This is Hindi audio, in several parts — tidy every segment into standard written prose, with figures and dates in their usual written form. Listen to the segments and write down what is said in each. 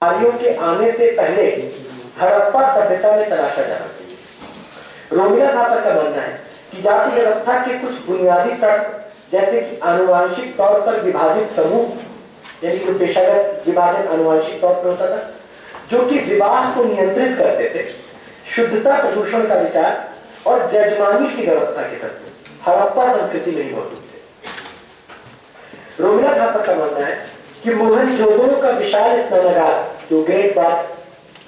आर्यों के आने से पहले हड़प्पा सभ्यता में तलाशा जाना चाहिए। रोमिला थापर का मानना है कि जाति व्यवस्था के कुछ बुनियादी तत्व जैसे कि आनुवंशिक तौर पर विभाजित समूह, यानी कि पेशागत विभाजन आनुवंशिक तौर पर होता था, जो कि विवाह को नियंत्रित करते थे, शुद्धता प्रदूषण का विचार और जजमानी की व्यवस्था के तत्व हड़प्पा संस्कृति में ही मौजूद थे। रोमिला थापर का मानना है कि मोहनजोदड़ो का विशाल स्नानागार, जो ग्रेट बाथ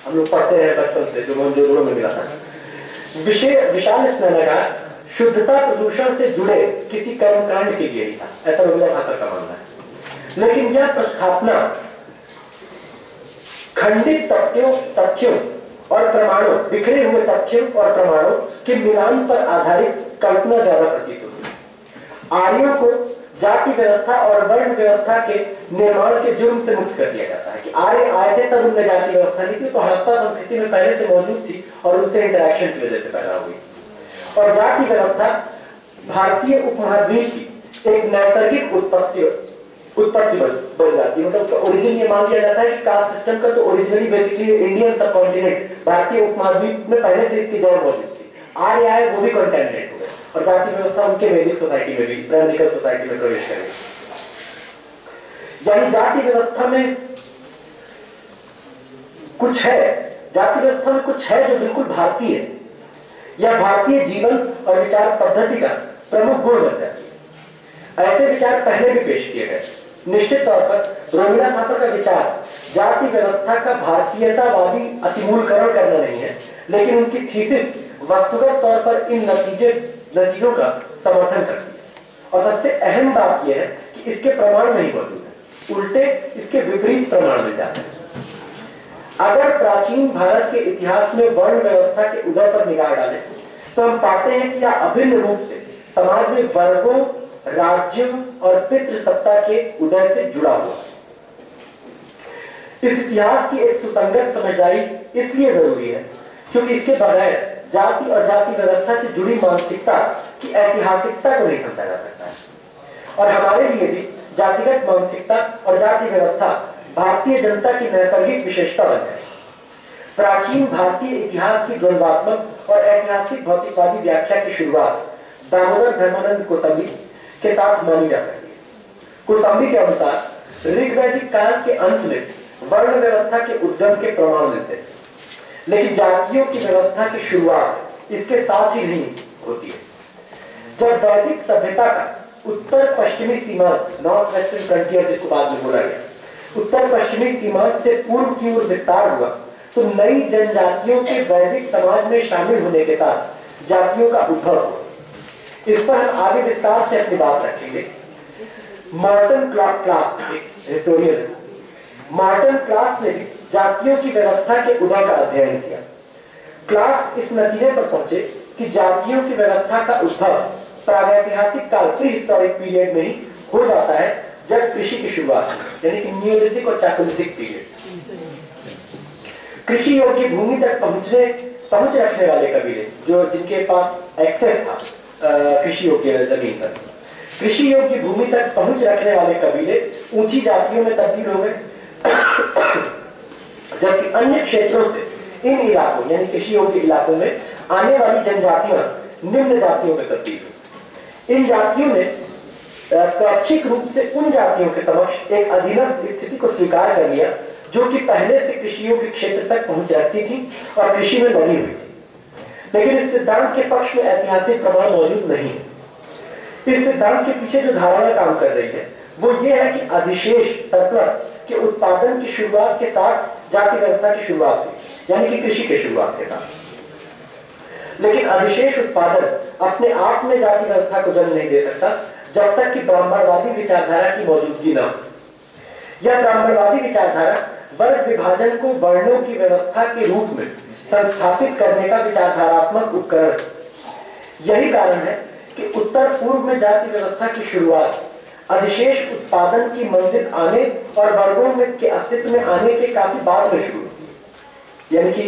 हम लोग पढ़ते हैं बचपन से, जो मोहनजोदड़ो में मिला था, विशाल स्नानागार शुद्धता प्रदूषण से जुड़े किसी कर्मकांड के लिए ही था, ऐसा रोमिला थापर का मानना है। लेकिन यह प्रस्थापना खंडित तथ्यों और प्रमाणों, बिखरे हुए तथ्यों और प्रमाणों के मिलान पर आधारित कल्पना ज्यादा प्रतीत होती है। आर्यों को जाति व्यवस्था और वर्ण व्यवस्था के निर्माण के जुर्म से मुक्त कर दिया जाता है कि आर्य आए थे तब उनने जाति व्यवस्था नहीं थी, तो हड़प्पा संस्कृति में पहले से मौजूद थी और उनसे इंटरेक्शन की वजह से पैदा हुई। और जाति व्यवस्था भारतीय उपमहाद्वीप की एक नैसर्गिक उत्पत्ति बन जाती है। मतलब ओरिजिन ये मान लिया जाता है कि कास्ट सिस्टम का तो ओरिजिनली बेसिकली इंडियन सब कॉन्टिनेंट, भारतीय उपमहाद्वीप में पहले से इसकी जड़ मौजूद थी। आर्य आए वो भी कंटेमिनेट हो गए और जाति व्यवस्था उनके वैदिक सोसाइटी में भी, ब्राह्मणिकल सोसाइटी में प्रवेश करेगी। यानी जाति व्यवस्था में कुछ है, जाति व्यवस्था में कुछ है जो बिल्कुल भारतीय है, यह भारतीय जीवन और विचार पद्धति का प्रमुख गुण बन जाती है। ऐसे विचार पहले भी पेश किए गए। निश्चित तौर पर रोमिला थापर का विचार जाति व्यवस्था का भारतीयतावादी अतिमूलकरण करना नहीं है, लेकिन उनकी थीसिस वस्तुगत तौर पर इन नतीजों का समर्थन करती है। और सबसे अहम बात यह है कि इसके प्रमाण नहीं मौजूद है, उल्टे इसके विपरीत प्रमाण मिल जाते हैं। अगर प्राचीन भारत के इतिहास में वर्ण व्यवस्था के उदय पर निगाह डालें तो हम पाते हैं कि यह अभिन्न रूप से समाज में वर्गों, राज्यों और पितृसत्ता के उदय से जुड़ा हुआ है। इस इतिहास की एक सुसंगत समझदारी इसलिए जरूरी है क्योंकि इसके बगैर जाति और जाति व्यवस्था से जुड़ी मानसिकता की ऐतिहासिकता को नहीं समझा जा सकता है। और हमारे लिए भी जातिगत मानसिकता और जाति व्यवस्था भारतीय जनता की नैसर्गिक विशेषता बन गई। प्राचीन भारतीय इतिहास की द्वंद्वात्मक और ऐतिहासिक भौतिकवादी व्याख्या की शुरुआत दामोदर धर्मानंद कोसंबी के साथ मानी जा सकती है। कोसंबी के अनुसार ऋग्वैदिक काल के अंत में वर्ण व्यवस्था के उद्गम के प्रमाण मिलते हैं, लेकिन जातियों की व्यवस्था की शुरुआत इसके साथ ही नहीं होती है। जब वैदिक सभ्यता का उत्तर पश्चिमी सीमांत, नॉर्थ वेस्टर्न फ्रंटियर जिसको बाद में बोला गया, उत्तर पश्चिमी सीमांत से पूर्व की ओर विस्तार हुआ तो नई जनजातियों के वैदिक समाज में शामिल होने के साथ जातियों का उद्भव हुआ। इस पर हम आगे विस्तार से अपनी बात रखेंगे। मार्टिन क्लास, एक हिस्टोरियन है, मार्टिन क्लास ने जातियों की व्यवस्था के उदय का अध्ययन किया। क्लास इस नतीजे पर पहुंचे कि जातियों की व्यवस्था का उद्भव प्रागैतिहासिक काल, प्री हिस्टोरिक पीरियड में ही हो जाता है, जब कृषि की शुरुआत, यानी कि न्यूलिथिक और चाकोलिथिक पीरियड। कृषि योग्य भूमि तक पहुंच रखने वाले कबीले, जो जिनके पास एक्सेस था कृषि योग्य जमीन पर, कृषि योग्य भूमि तक पहुंच रखने वाले कबीले ऊंची जातियों में तब्दील हो गए, जबकि अन्य क्षेत्रों से इन इलाकों यानी कृषि योग्य इलाकों में आने वाली जनजातियां निम्न जातियों में तब्दील हुई। इन जातियों ने स्वैच्छिक रूप से उन जातियों के समक्ष एक अधीनस्थ स्थिति को स्वीकार कर लिया जो कि पहले से कृषि योग्य क्षेत्र तक पहुंच रखती थी और कृषि में लगी हुई थी। लेकिन इस सिद्धांत के पक्ष में ऐतिहासिक प्रमाण मौजूद नहीं है। इस सिद्धांत के पीछे जो धारणा काम कर रही है वो ये है कि अधिशेष सरप्लस के उत्पादन की शुरुआत के साथ जाति व्यवस्था की शुरुआत हुई, यानी कि कृषि की शुरुआत के साथ। लेकिन अधिशेष उत्पादन अपने आप में जाति व्यवस्था को जन्म नहीं दे सकता जब तक कि ब्राह्मणवादी विचारधारा की मौजूदगी न हो। यह ब्राह्मणवादी विचारधारा वर्ग विभाजन को वर्णों की व्यवस्था के रूप में संस्थापित करने का विचारधारात्मक उपकरण है। यही कारण है कि उत्तर पूर्व में जाति व्यवस्था की शुरुआत अधिशेष उत्पादन की मंजिल आने और वर्गों में के अस्तित्व में आने के काफी बाद में शुरू हुई। यानी कि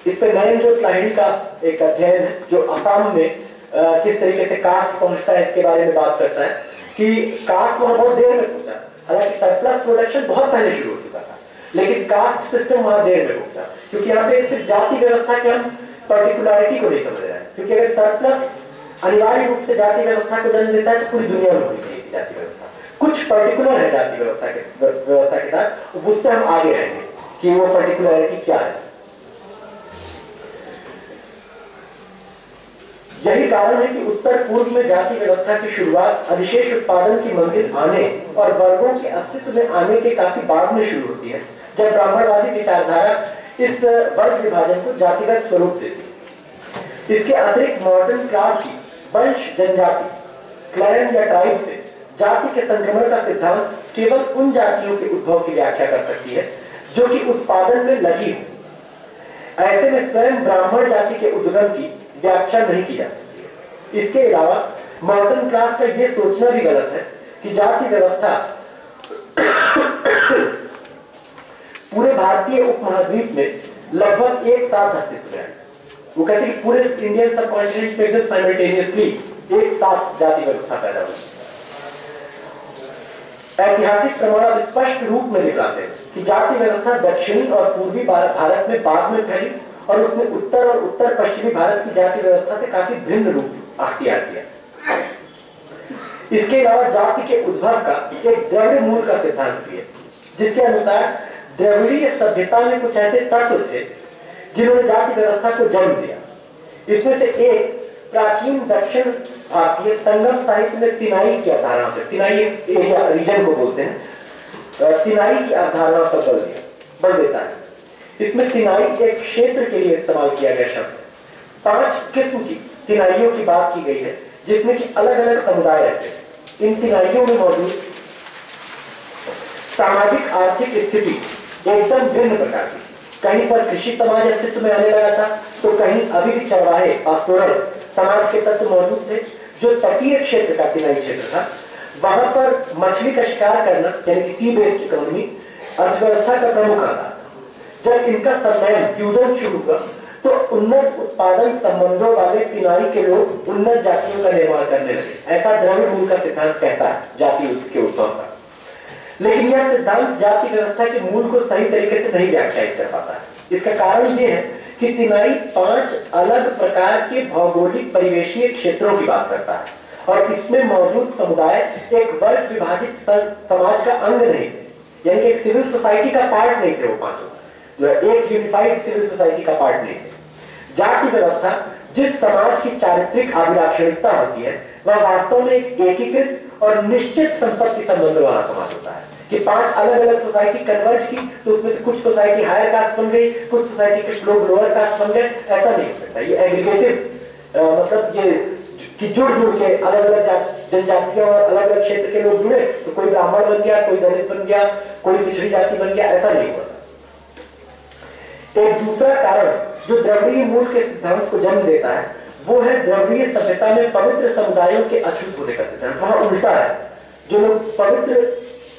इस पे नयन जो स्लाइडी का एक अध्ययन है जो असम में किस तरीके से कास्ट पहुंचता है इसके बारे में बात करता है कि कास्ट वहां बहुत देर में पहुंचा, हालांकि सरप्लस प्रोडक्शन बहुत पहले शुरू हो चुका था। लेकिन कास्ट सिस्टम वहां देर में रुकता, क्योंकि यहाँ पे फिर जाति व्यवस्था के हम पर्टिकुलरिटी को नहीं समझ रहे हैं। क्योंकि अगर सरप्लस अनिवार्य रूप से जाति व्यवस्था को जन्म देता है तो पूरी दुनिया में होनी चाहिए जाति व्यवस्था। कुछ पर्टिकुलर है जाति व्यवस्था के साथ, उससे हम आगे रहेंगे कि वो पर्टिकुलरिटी क्या है। यही कारण है कि उत्तर पूर्व में जाति व्यवस्था की शुरुआत अधिशेष उत्पादन की मंजिल आने और वर्गों के अस्तित्व में आने के काफी बाद में शुरू होती है, जब ब्राह्मणवादी विचारधारा इस वर्ग विभाजन को जातिगत स्वरूप देती है। इसके अतिरिक्त मॉडर्न क्लास की वंश जनजाति क्लैन या ट्राइब से जाति के संक्रमण का सिद्धांत केवल उन जातियों के उद्भव की व्याख्या कर सकती है जो कि उत्पादन में लगी हो। ऐसे में स्वयं ब्राह्मण जाति के उद्गम की व्याख्या नहीं की जा सकती है। इसके अलावा मॉडर्न क्लास का यह सोचना भी गलत है कि जाति व्यवस्था पूरे भारतीय उपमहाद्वीप में लगभग एक साथ अस्तित्व में आई। वो कहते हैं कि पूरे इंडियन सब कॉन्टिनेंट में एकदम साइमल्टेनियसली एक साथ जाति व्यवस्था पैदा हुई। ऐतिहासिक प्रमाण स्पष्ट रूप में दिखाते हैं कि जाति व्यवस्था दक्षिणी और पूर्वी भारत में बाद में फैली और उसने उत्तर और उत्तर पश्चिमी भारत की जाति व्यवस्था से काफी भिन्न रूप अख्तियार किया। इसके अलावा जाति के उद्भव का एक द्रविड़ मूल का सिद्धांत भी है, जिसके अनुसार द्रविड़ीय सभ्यता में कुछ ऐसे तत्व थे जिन्होंने जाति व्यवस्था को जन्म दिया। इसमें से एक प्राचीन दक्षिण भारतीय संगम साहित्य में तिनाई की अवधारणा से, तिनाई एरिया रीजन को बोलते हैं, तिनाई की अवधारणा पर बल देता है। इसमें तिनाई एक क्षेत्र के लिए इस्तेमाल किया गया शब्द है। 5 किस्म की तिनाइयों की बात की गई है, जिसमें कि अलग अलग समुदाय रहते हैं। इन तिनाइयों में मौजूद सामाजिक आर्थिक स्थिति एकदम भिन्न प्रकार की। कहीं पर कृषि समाज अस्तित्व में आने लगा था, तो कहीं अभी भी चरवाहे पास्टोरल समाज के तत्व मौजूद थे। जो तटीय क्षेत्र का तिनाई क्षेत्र था, वहां पर मछली का शिकार करना यानी कि सी बेस्ड इकोनॉमी अर्थव्यवस्था का प्रमुख आधार। जब इनका सम्मेलन फ्यूजन शुरू हुआ तो उन्नत उत्पादन संबंधों वाले तिनाई के लोग उन्नत जातियों का निर्माण करने लगे। ऐसा द्रविड़ मूल का सिद्धांत कहता है जाति के उद्भव का। लेकिन यह सिद्धांत जाति व्यवस्था के मूल को सही तरीके से नहीं व्याख्यायित कर पाता है। इसका कारण यह है कि तिनाई 5 अलग प्रकार के भौगोलिक परिवेशीय क्षेत्रों की बात करता है और इसमें मौजूद समुदाय एक वर्ग विभाजित समाज का अंग नहीं थे, यानी कि एक सिविल सोसाइटी का पार्ट नहीं थे। वो पांचों एक यूनिफाइड सिविल सोसाइटी का पार्ट नहीं थे। जाति व्यवस्था जिस समाज की चारित्रिक अभिलाक्षणिकता होती है, वह वास्तव में एक एकीकृत और निश्चित संपत्ति संबंध वाला समाज होता है कि 5 अलग अलग सोसाइटी कन्वर्ज की तो उसमें से कुछ सोसाइटी हायर कास्ट बन गई, कुछ सोसाइटी के लोग लोअर कास्ट बन गए। ऐसा नहीं हो सकता। ये एग्रीगेटिव मतलब ये कि जुड़ के अलग अलग जनजातियों और अलग अलग क्षेत्र के लोग जुड़े तो कोई ब्राह्मण बन गया, कोई दलित बन गया, कोई पिछड़ी जाति बन गया, ऐसा नहीं होता। एक दूसरा कारण जो द्रविड़ीय मूल के सिद्धांत को जन्म देता है वो है द्रविड़ीय सभ्यता में पवित्र समुदायों के अछूत होने का सिद्धांत। वहां उल्टा है, जो लोग पवित्र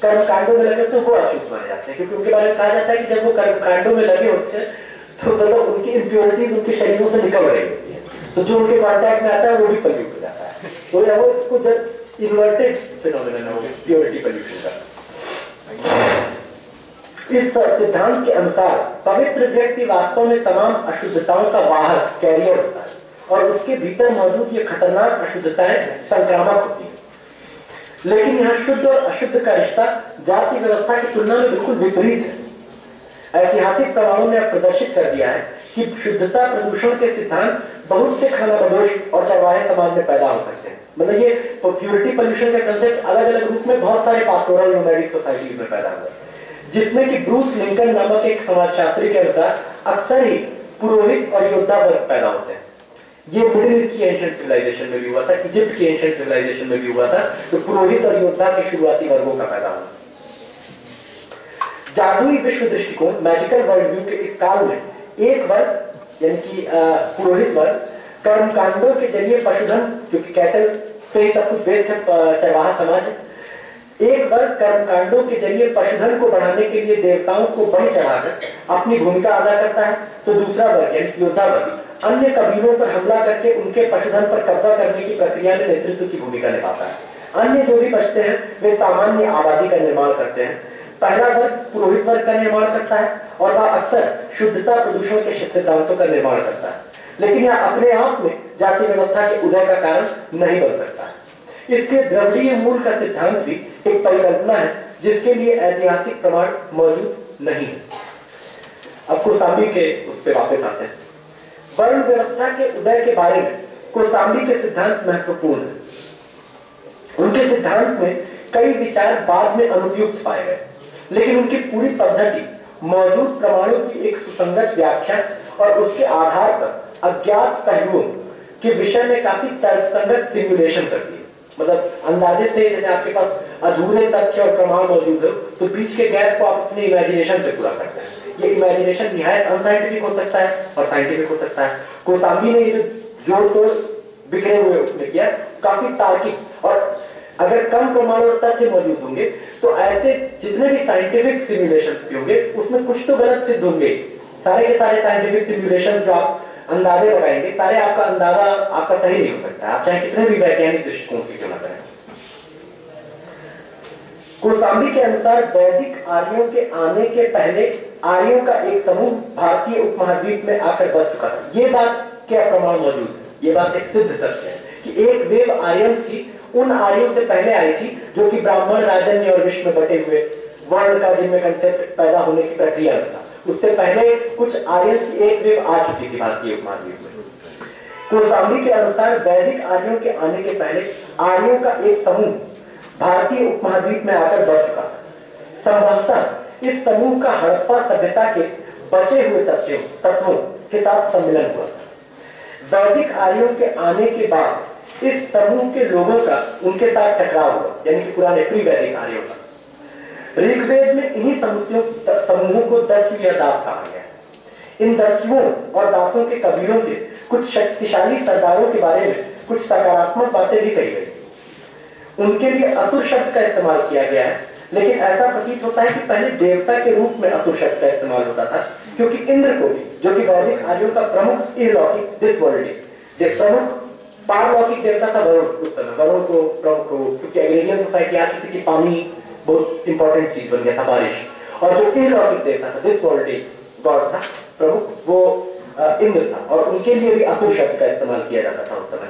कर्मकांडों में लगे होते हैं वो अछूत माने जाते हैं, क्योंकि उनके बारे में कहा जाता है कि जब वो कर्मकांडों में लगे होते हैं तो मतलब उनकी इम्प्योरिटीज उनके शरीरों से निकल रही होती है, तो जो उनके कॉन्टैक्ट में आता है वो भी पल्यूट हो जाता है। तो वो इसको जब इन्वर्टेड फिनोमेनन है प्योरिटी पल्यूशन का। इस सिद्धांत के अनुसार पवित्र व्यक्ति वास्तव में तमाम अशुद्धताओं का वाहक कैरियर होता है और उसके भीतर मौजूद ये खतरनाक अशुद्धताएं संक्रामक होती है। लेकिन यहाँ शुद्ध और अशुद्ध का रिश्ता जाति व्यवस्था की तुलना में बिल्कुल विपरीत है। ऐतिहासिक प्रमाणों ने प्रदर्शित कर दिया है कि शुद्धता प्रदूषण के सिद्धांत बहुत से खानाबदोश और चरवाहे समाज में पैदा हो सकते हैं। मतलब ये प्योरिटी पोल्यूशन का कंसेप्ट अलग अलग रूप में बहुत सारे पास्टोरल नोमैडिक सोसाइटीज में पैदा हुआ, जिसमें कि ब्रूस लिंकन नामक एक समाजशास्त्री के अनुसार अक्सर ही पुरोहित और योद्धा वर्ग पैदा होते हैं। ये मिडिल ईस्ट की एंशिएंट सिविलाइजेशन में भी हुआ था, इजिप्ट की एंशिएंट सिविलाइजेशन में भी हुआ था, तो पुरोहित और योद्धा के शुरुआती वर्गों का पैदा हुआ। जादुई विश्व दृष्टिकोण मैजिकल वर्ल्ड व्यू के इस काल में एक वर्ग यानी कि पुरोहित वर्ग कर्मकांडों के जरिए पशुधन, क्योंकि कैटल से ही सब कुछ बेस्ड है चरवाहा समाज, एक वर्ग कर्मकांडों के जरिए पशुधन को बढ़ाने के लिए देवताओं को बलि चढ़ाकर अपनी भूमिका अदा करता है, तो दूसरा वर्ग यानी योद्धा वर्ग अन्य कबीलों पर हमला करके उनके पशुधन पर कब्जा करने की प्रक्रिया में नेतृत्व की भूमिका निभाता है। अन्य जो भी बचते हैं वे सामान्य आबादी का निर्माण करते हैं। पहला वर्ग पुरोहित वर्ग का निर्माण करता है और वह अक्सर शुद्धता प्रदूषण के सिद्धांतों का निर्माण करता है, लेकिन यह अपने आप में जाति व्यवस्था के उदय का कारण नहीं बन सकता है। इसके द्रविड़ीय मूल का सिद्धांत भी एक परिकल्पना है जिसके लिए ऐतिहासिक प्रमाण मौजूद नहीं है। अब कौशाम्बी के उस पर वापस आते हैं। वर्ण व्यवस्था के उदय के बारे में कौशाम्बी के सिद्धांत महत्वपूर्ण है। उनके सिद्धांत में कई विचार बाद में अनुपयुक्त पाए गए, लेकिन उनकी पूरी पद्धति मौजूद प्रमाणों की एक सुसंगत व्याख्या और उसके आधार पर अज्ञात पहलुओं के विषय में काफी तर्कसंगत सिमुलेशन करती है। मतलब अंदाजे से जैसे आपके पास अधूरे तथ्य और प्रमाण मौजूद हो तो बीच के गैप को आप अपने इमेजिनेशन से पूरा करते हैं। ये इमेजिनेशन निहायत अनसाइंटिफिक हो सकता है और साइंटिफिक हो सकता है। कौशाम्बी ने ये जोड़ तोड़ बिखरे हुए उसमें किया, काफी तार्किक, और अगर कम प्रमाण और तथ्य मौजूद होंगे तो ऐसे जितने भी साइंटिफिक सिमुलेशन होंगे उसमें कुछ तो गलत सिद्ध होंगे। सारे के सारे साइंटिफिक सिमुलेशन जो आप अंदाजे लगाएंगे, सारे आपका अंदाजा आपका सही नहीं हो सकता, आप चाहे कितने भी वैज्ञानिक दृष्टिकोण से क्यों ना करें। कौशाम्बी के अनुसार वैदिक आर्यों के आने के पहले आर्यों का एक समूह भारतीय उपमहाद्वीप में आकर बस चुका था। ये बात क्या प्रमाण मौजूद है, ये बात एक सिद्ध तथ्य है कि एक वेव आर्यंस की उन आर्यों से पहले आई थी जो कि ब्राह्मण, राजन्य और विश्व में बटे हुए वर्ण का जिनमें कंसेप्ट पैदा होने की प्रक्रिया में था। उससे पहले कुछ आर्यंस की एक वेव आ चुकी थी भारतीय उपमहाद्वीप में। कौशाम्बी के अनुसार वैदिक आर्यों के आने के पहले आर्यों का एक समूह भारतीय उपमहाद्वीप में आकर बस चुका था। संभवतः इस समूह का हड़प्पा सभ्यता के बचे हुए तत्वों के साथ सम्मिलन हुआ था। वैदिक आर्यों के आने के बाद इस समूह के लोगों का उनके साथ टकराव हुआ, यानी कि पुराने प्री वैदिक आर्यों का। ऋग्वेद में इन्हीं समूहों को दस्यु या दास कहा गया है। इन दस्युओं और दासों के कबीलों से कुछ शक्तिशाली सरदारों के बारे में कुछ सकारात्मक बातें भी कही गई। उनके लिए असुर शब्द का इस्तेमाल किया गया है, लेकिन ऐसा प्रतीत होता है कि पहले देवता के रूप में असुर शब्द का इस्तेमाल होता था, क्योंकि इंद्र को भी, जो कि वैदिक आर्यों का प्रमुख इहलौकिक दिसवर्ल्डी प्रमुख पारलौकिक देवता था वरुण, उस समय वरुण को प्रमुख, क्योंकि एग्रेरियन सोसाइटी आ चुकी थी, पानी बहुत इंपॉर्टेंट चीज बन गया था, बारिश, और जो इहलौकिक देवता था दिसवर्ल्डी गॉड था प्रमुख, वो इंद्र था, और उनके लिए भी असुर शब्द का इस्तेमाल किया जाता था उस समय।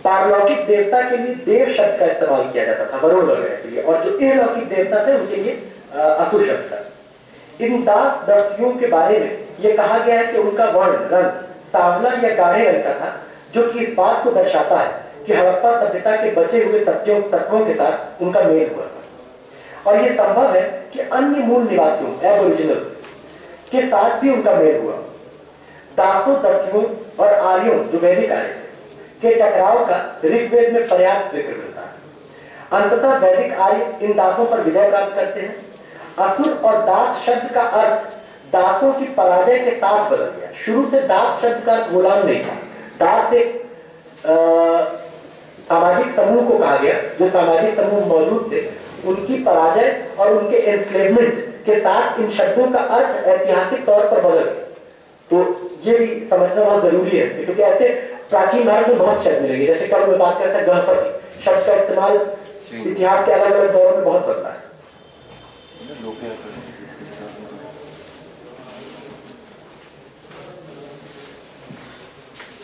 पारलौकिक देवता के लिए देव शब्द का इस्तेमाल किया जाता था वरुण वगैरह के लिए, और जो इहलौकिक देवता थे उनके लिए असुर शब्द था। इन दास दस्युओं के बारे में यह कहा गया है कि उनका वर्ण रंग सांवला या गाढ़े रंग का था, जो कि इस बात को दर्शाता है कि हड़प्पा सभ्यता के बचे हुए तत्वों के साथ उनका मेल हुआ था। और यह संभव है कि अन्य मूल निवासियों एबोरिजिनल्स के साथ भी उनका मेल हुआ। दासों, दस्युओं और आर्यों जो वैदिक आर्य के टकराव का ऋग्वेद में पर्याप्त जिक्र मिलता है। अंततः वैदिक आर्य इन दासों पर विजय प्राप्त करते हैं। असुर और दास शब्द का अर्थ दासों की पराजय के साथ बदल गया। शुरू से दास शब्द का अर्थ गुलाम नहीं था। दास एक सामाजिक समूह को कहा गया, जो सामाजिक समूह मौजूद थे, उनकी पराजय और उनके एंस्लेवमेंट के साथ इन शब्दों का अर्थ ऐतिहासिक तौर पर बदल गया। तो ये भी समझना बहुत जरूरी है, क्योंकि ऐसे प्राचीन भारत में बहुत शब्द मिलेंगे। जैसे कल मैं बात करता गणपति शब्द का इस्तेमाल इतिहास के अलग अलग दौरों में बहुत बदला है।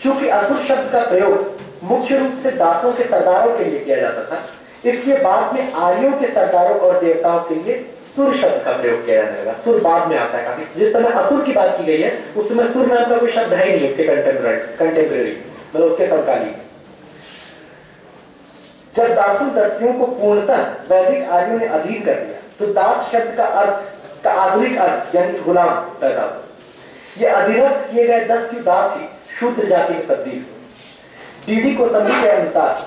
चूंकि असुर शब्द का प्रयोग मुख्य रूप से दासों के सरदारों के लिए किया जाता था, इसलिए बाद में आर्यों के सरदारों और देवताओं के लिए सुर शब्द का प्रयोग किया जाने लगा। सुर बाद में आता है काफी। जिस समय असुर की बात की गई है उस समय सुर नाम का कोई शब्द है ही नहीं उसके कंटेम्परेरी, मतलब उसके समकालीन। जब दासों दस्युओं को पूर्णतः वैदिक आर्यों ने अधीन कर दिया तो दास शब्द का आधुनिक अर्थ यानी गुलाम पैदा हुआ। यह अधीनस्थ किए गए दस्यु दास ही शूद्र जाति में तब्दील हुए। डीडी कौशाम्बी के अनुसार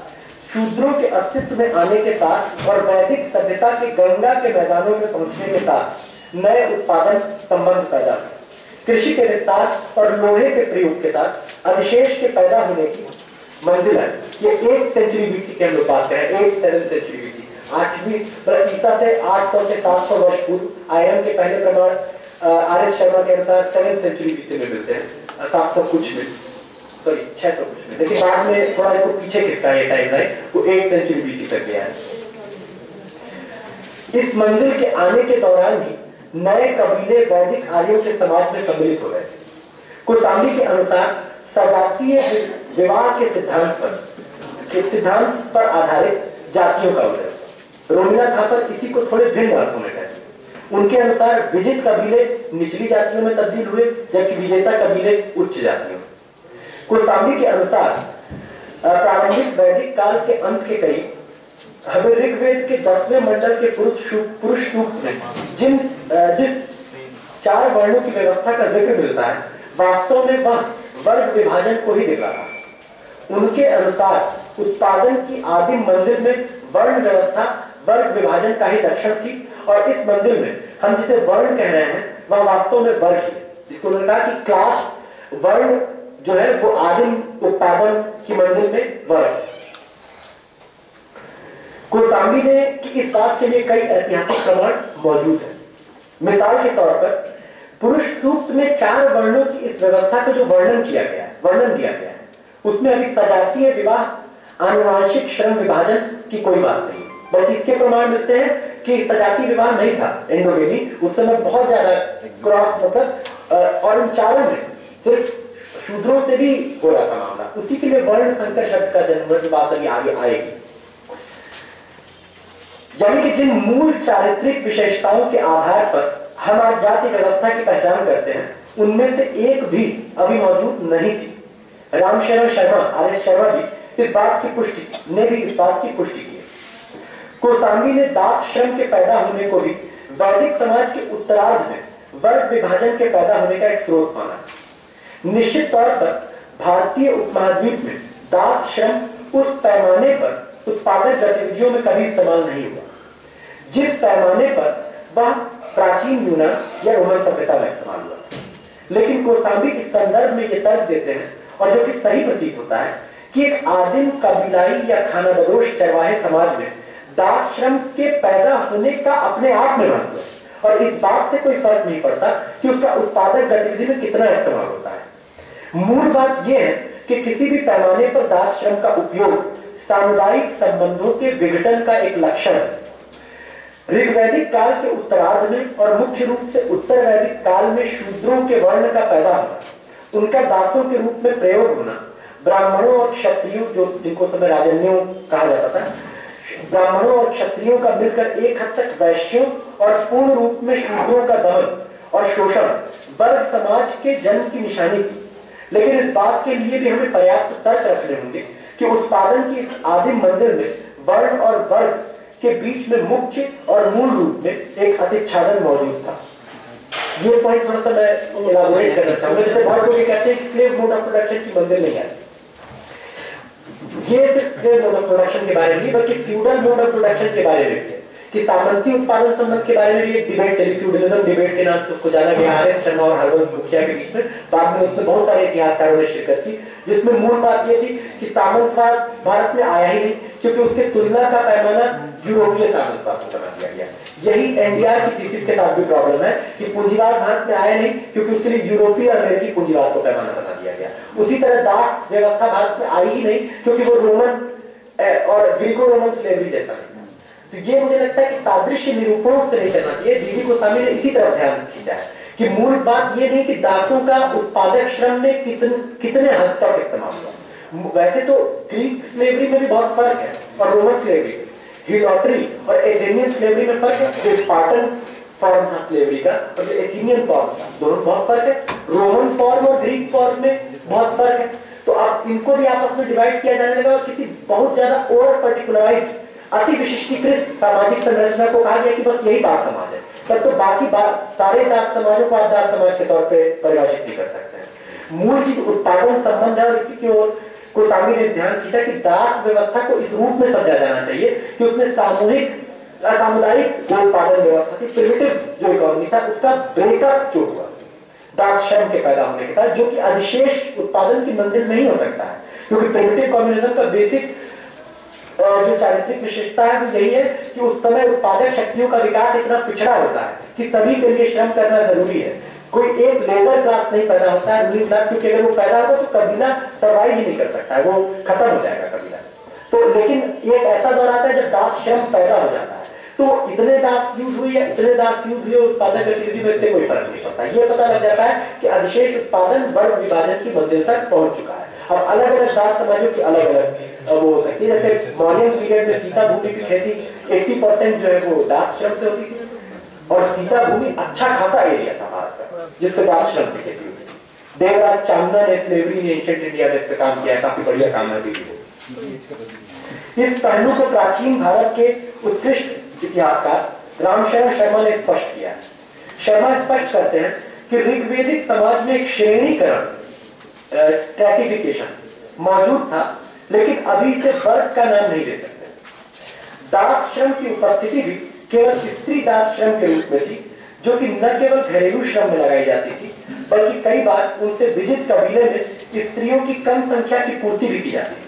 शूद्रों के अस्तित्व में आने के साथ और वैदिक सभ्यता के गंगा के मैदानों में पहुंचने के साथ नए उत्पादन संबंध पैदा हुए। कृषि के विस्तार और लोहे के प्रयोग के साथ अधिशेष के पैदा होने की मंजिल है। ये 8th सेंचुरी बीसी के हम लोग बात करें, 8th 7th सेंचुरी बीसी, 8वीं ईसा से 800 से 700 वर्ष पूर्व। आयरन के पहले प्रमाण आर.एस. शर्मा के अनुसार 7th सेंचुरी बीसी में मिलते हैं, 700 कुछ में, सॉरी 600 कुछ में, लेकिन बाद में थोड़ा इसको पीछे खिसका ये टाइम लाइन, वो 8th सेंचुरी बीसी तक गया है। इस मंजिल के आने के दौरान ही नए कबीले वैदिक आर्यों के समाज में सम्मिलित हो गए थे। कोसांबी के अनुसार सजातीय विवाह के सिद्धांत पर आधारित जातियों का उदय। रोमिला थापर इसी को थोड़े भिन्न अर्थों में कहते हैं। उनके अनुसार विजित कबीले निचली जातियों में तब्दील हुए, जबकि विजेता कबीले उच्च जातियों। कोसांबी के अनुसार प्रारंभिक वैदिक काल के अंत के करीब हमें ऋग्वेद के 10वें मंडल के पुरुष सूक्त में जिस 4 वर्णों की व्यवस्था का जिक्र मिलता है, वास्तव में वह वर्ग विभाजन को ही दिखा रहा। उनके अनुसार उत्पादन की आदिम मंदिर में वर्ण व्यवस्था वर्ग विभाजन का ही लक्षण थी, और इस मंदिर में हम जिसे वर्ण कह रहे हैं वह वास्तव में वर्ग है, जिसको उन्होंने कहा कि क्लास वर्ण जो है वो आदिम उत्पादन की मंदिर में वर्ग। कोसांबी ने कि इस बात के लिए कई ऐतिहासिक प्रमाण मौजूद हैं। मिसाल के तौर पर पुरुष सूक्त में 4 वर्णों की इस व्यवस्था का जो वर्णन दिया गया है, उसमें अभी सजातीय विवाह आनुवांशिक श्रम विभाजन की कोई बात नहीं, बल्कि इसके प्रमाण मिलते हैं कि सजातीय विवाह नहीं था एंडोगेमी, उस समय बहुत ज्यादा क्रॉस मतलब और इन 4 में सिर्फ शूद्रों से भी हो रहा था मामला। उसी के लिए वर्ण संकर शब्द का जन्म की बात अभी आगे आएगी। यानी कि जिन मूल चारित्रिक विशेषताओं के आधार पर हम आज जाति व्यवस्था की पहचान करते हैं, उनमें से एक भी अभी मौजूद नहीं थी। रामशरण शर्मा, आर एस शर्मा भी इस बात की पुष्टि की। कोसांबी ने दास श्रम के पैदा होने को भी वैदिक समाज के उत्तरार्ध में वर्ग विभाजन के पैदा होने का एक स्रोत माना। निश्चित तौर पर भारतीय उपमहाद्वीप में दास श्रम उस पैमाने पर उत्पादक गतिविधियों में कभी इस्तेमाल नहीं हुआ जिस पैमाने पर वह प्राचीन यूनान या रोमन सभ्यता में इस्तेमाल हुआ। लेकिन कोसांबी इस संदर्भ में यह तर्क देते हैं, और जो कि सही प्रतीत होता है, कि एक आदिम कबीलाई या खानाबदोश चरवाहे समाज में दास श्रम के पैदा होने का अपने आप में महत्व है, और इस बात से कोई फर्क नहीं पड़ता कि उसका उत्पादक गतिविधि में कितना इस्तेमाल होता है। मूल बात यह है कि किसी भी पैमाने पर दास श्रम का उपयोग सामुदायिक संबंधों के विघटन का एक लक्षण है। ऋग्वैदिक काल के उत्तरार्ध में और मुख्य रूप से उत्तर वैदिक काल में शूद्रों के वर्ण का पैदा होना, उनका दासों के रूप में प्रयोग होना, ब्राह्मणों और क्षत्रियों, जो जिनको समय राजन्यों कहा जाता था, ब्राह्मणों और क्षत्रियों का मिलकर एक हद तक वैश्यों और पूर्ण रूप में शूद्रों का दमन और शोषण वर्ग समाज के जन्म की निशानी थी। लेकिन इस बात के लिए भी हमें पर्याप्त तर्क रखने होंगे कि उत्पादन की इस आदिम मंदिर में वर्ण और वर्ग के बीच में मुख्य और मूल रूप में एक अतिच्छादन मौजूद था। ये पॉइंट थोड़ा सा मैं इलाबोरेट करना चाहूंगा। जैसे बहुत लोग कहते हैं कि स्लेव मोड ऑफ प्रोडक्शन की मंदिर नहीं आती, ये सिर्फ स्लेव मोड ऑफ प्रोडक्शन के बारे में नहीं बल्कि फ्यूडल मोड ऑफ प्रोडक्शन के बारे में है कि सामंती उत्पादन संबंध के बारे में भी एक डिबेट चली, फ्यूडलिज्म डिबेट के नाम से उसको जाना गया आर एस शर्मा और हरवंश मुखिया के बीच में। बाद में उसमें बहुत सारे इतिहासकारों ने शिरकत की, जिसमें मूल बात यह थी कि सामंतवाद भारत में आया ही नहीं, क्योंकि उसके तुलना का पैमाना यूरोपीय सामंतवाद को बना दिया गया। यही एनडीआर की थीसिस के साथ भी प्रॉब्लम है कि पूंजीवाद भारत में आया नहीं, क्योंकि उसके लिए यूरोपीय अमेरिकी पूंजीवाद को पैमाना बना दिया गया। उसी तरह दास व्यवस्था भारत में आई ही नहीं, क्योंकि वो रोमन और ग्रीको रोमन स्लेवरी जैसा नहीं। तो ये मुझे लगता है कि सादृश्य निरूपणों से नहीं चलना चाहिए। डीवी कोसांबी ने इसी तरफ ध्यान खींचा है कि मूल बात ये नहीं कि दासों का उत्पादक श्रम में कितने हद तक इस्तेमाल हुआ। वैसे तो ग्रीक स्लेवरी में भी बहुत फर्क है और रोमन स्लेवरी, हिलोट्री और एथेनियन स्लेवरी में फर्क है। जो स्पार्टन फॉर्म था स्लेवरी का और जो एथेनियन फॉर्म था, दोनों बहुत फर्क है। रोमन फॉर्म और ग्रीक फॉर्म में बहुत फर्क है। तो अब इनको भी आपस में डिवाइड किया जाने लगा और किसी बहुत ज्यादा ओवर पर्टिकुलराइज्ड अति विशिष्टीकृत सामाजिक संरचना को कहा गया कि बस यही दास समाज है। तब तो बाकी सारे दास समाजों को आप दास समाज के तौर पे परिभाषित नहीं कर सकते हैं। मूल चीज उत्पादन संबंध है और इसी की ओर कोसांबी ने ध्यान खींचा कि दास व्यवस्था को इस रूप में समझा जाना चाहिए कि उसमें सामुदायिक जो उत्पादन व्यवस्था थी, प्रिमिटिव जो इकोनॉमी था, उसका ब्रेकअप जो हुआ दास श्रम के पैदा होने के साथ, जो कि अधिशेष उत्पादन की मंजिल नहीं हो सकता है, क्योंकि प्रिमिटिव कम्युनिज्म का बेसिक जो चारित्रिक विशेषता है वो यही है कि उस समय उत्पादक शक्तियों का विकास इतना पिछड़ा होता है कि सभी के लिए श्रम करना जरूरी है। कोई एक लेबर क्लास नहीं पैदा होता है, रूलिंग क्लास, क्योंकि अगर वो पैदा होगा तो कबीला सर्वाइव ही नहीं कर सकता है, वो खत्म हो जाएगा कबीला। तो लेकिन एक ऐसा दौर आता है जब दास श्रम पैदा हो जाता है, तो इतने दास यूज हुई है, इतने दास यूज हुए, उत्पादन गतिविधि में इससे कोई फर्क नहीं पड़ता। ये पता लग जाता है कि अधिशेष उत्पादन वर्ग विभाजन की मंजिल तक पहुंच चुका है। अब अलग अलग दास समाजों की अलग अलग वो हो सकती है। जैसे मौर्य पीरियड में सीता भूमि की खेती 80% जो है वो दास श्रम से होती थी, और सीता भूमि अच्छा खासा एरिया था भारत का जिसपे दास श्रम की खेती होती थी। देवराज चांदना ने स्लेवरी इन एंशिएंट इंडिया में इस पे काम किया है, काफी बढ़िया काम है। इस पहलू को प्राचीन भारत के उत्कृष्ट इतिहासकार रामशरण शर्मा ने स्पष्ट किया है। शर्मा स्पष्ट करते हैं कि ऋग्वेदिक समाज में एक श्रेणीकरण स्ट्रैटिफिकेशन मौजूद था, लेकिन अभी इसे वर्ग का नाम नहीं दे सकते। दास श्रम की उपस्थिति भी केवल स्त्री दास श्रम के रूप में थी, जो कि न केवल घरेलू श्रम में लगाई जाती थी, बल्कि कई बार उनसे विजित कबीले में स्त्रियों की कम संख्या की पूर्ति भी की जाती थी।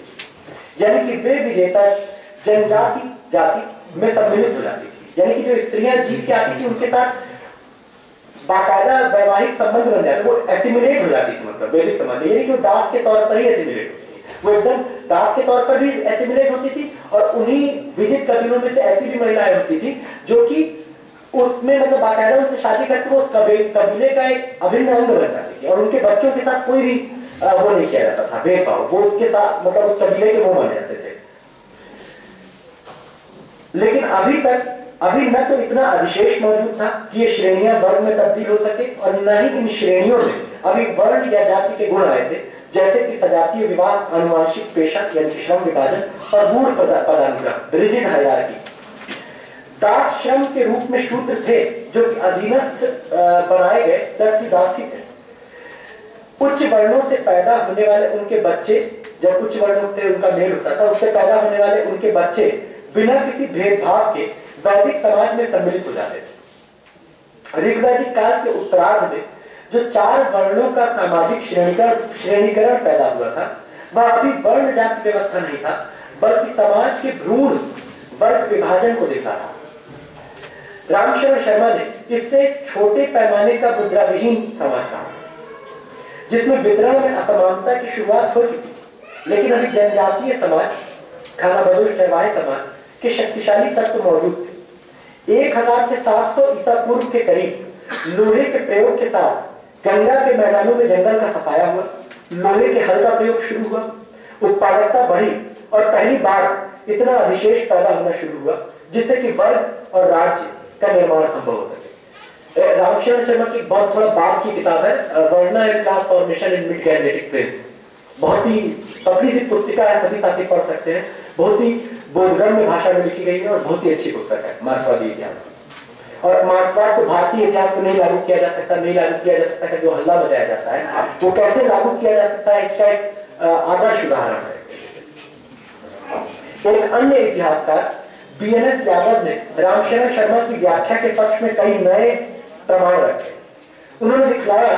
यानी कि वे विजेता जनजाति जाति में सम्मिलित हो जाती थी। यानी कि जो स्त्रियां जीत के आती थी उनके साथ बाकायदा वैवाहिक संबंध बन जाते, वो एसिमिलेट हो जाती थी। मतलब वैदिक समाज में, यानी कि वो दास के तौर पर ही एसिमिलेट होती थी, वो एकदम दास के तौर पर भी एसिमिलेट होती थी। और उन्हीं विजित कबीलों में से ऐसी भी महिलाएं होती थी जो कि उसमें मतलब बाकायदा उनसे शादी करके वो कबीले का एक अभिन्न अंग बन जाती थी, और उनके बच्चों के साथ कोई भी वो नहीं किया जाता था भेदभाव, वो उसके साथ मतलब उस कबीले के वो माने जाते थे। लेकिन अभी न तो इतना अधिशेष मौजूद था कि ये श्रेणियां वर्ग में तब्दील हो सके, और न ही इन श्रेणियों में अभी वर्ण या जाति के गुण आए थे, जैसे कि सजातीय विवाह, आनुवांशिक पेशा यानी श्रम विभाजन और गूढ़ पदानुक्रम रिजिड हायरार्की। दास श्रम के रूप में शूद्र थे जो कि अधीनस्थ बनाए गए 10 की दासी थे। उच्च वर्णों से पैदा होने वाले उनके बच्चे, जब उच्च वर्णों से उनका मेल होता था, उससे पैदा होने वाले उनके बच्चे बिना किसी भेदभाव के वैदिक समाज में सम्मिलित हो जाते थे। ऋग्वैदिक काल के उत्तरार्ध में जो 4 वर्णों का सामाजिक श्रेणीकरण पैदा हुआ था, वह अभी वर्ण जाति व्यवस्था नहीं था, बल्कि समाज के भ्रूण वर्ग विभाजन को देखा था। रामशरण शर्मा ने इससे छोटे पैमाने का मुद्रा विहीन समाज कहा, जिसमें वितरण में असमानता की शुरुआत हो चुकी, लेकिन अभी जनजातीय समाज, खानाबदोश निर्वाही समाज के शक्तिशाली तत्व मौजूद थे। 1000 से 700 ईसा पूर्व के करीब लोहे के प्रयोग के साथ गंगा के मैदानों में जंगल का सफाया हुआ, लोहे के हल का प्रयोग शुरू हुआ, उत्पादकता बढ़ी, और पहली बार इतना अधिशेष पैदा होना शुरू हुआ जिससे कि वर्ग और राज्य का निर्माण संभव हो सके। रामशरण शर्मा की बहुत थोड़ा बाद की किताब है, वर्ना and class formation in mid galactic planes. बहुत ही पतली सी पुस्तिका है, सभी साथी पढ़ सकते हैं। बहुत ही बोधगम्य भाषा में लिखी गई है और बहुत ही अच्छी पुस्तक है मार्क्सवादी इतिहास। और मार्क्सवाद को भारतीय इतिहास में नहीं लागू किया जा सकता, नहीं लागू किया जा सकता है, जो हल्ला बजाया जाता है वो कैसे लागू किया जा सकता है, इसका एक आदर्श उदाहरण है। एक अन्य इतिहासकार BNS यादव ने रामशरण शर्मा की व्याख्या के पक्ष में कई नए प्रमाण रखे। उन्होंने दिखलाया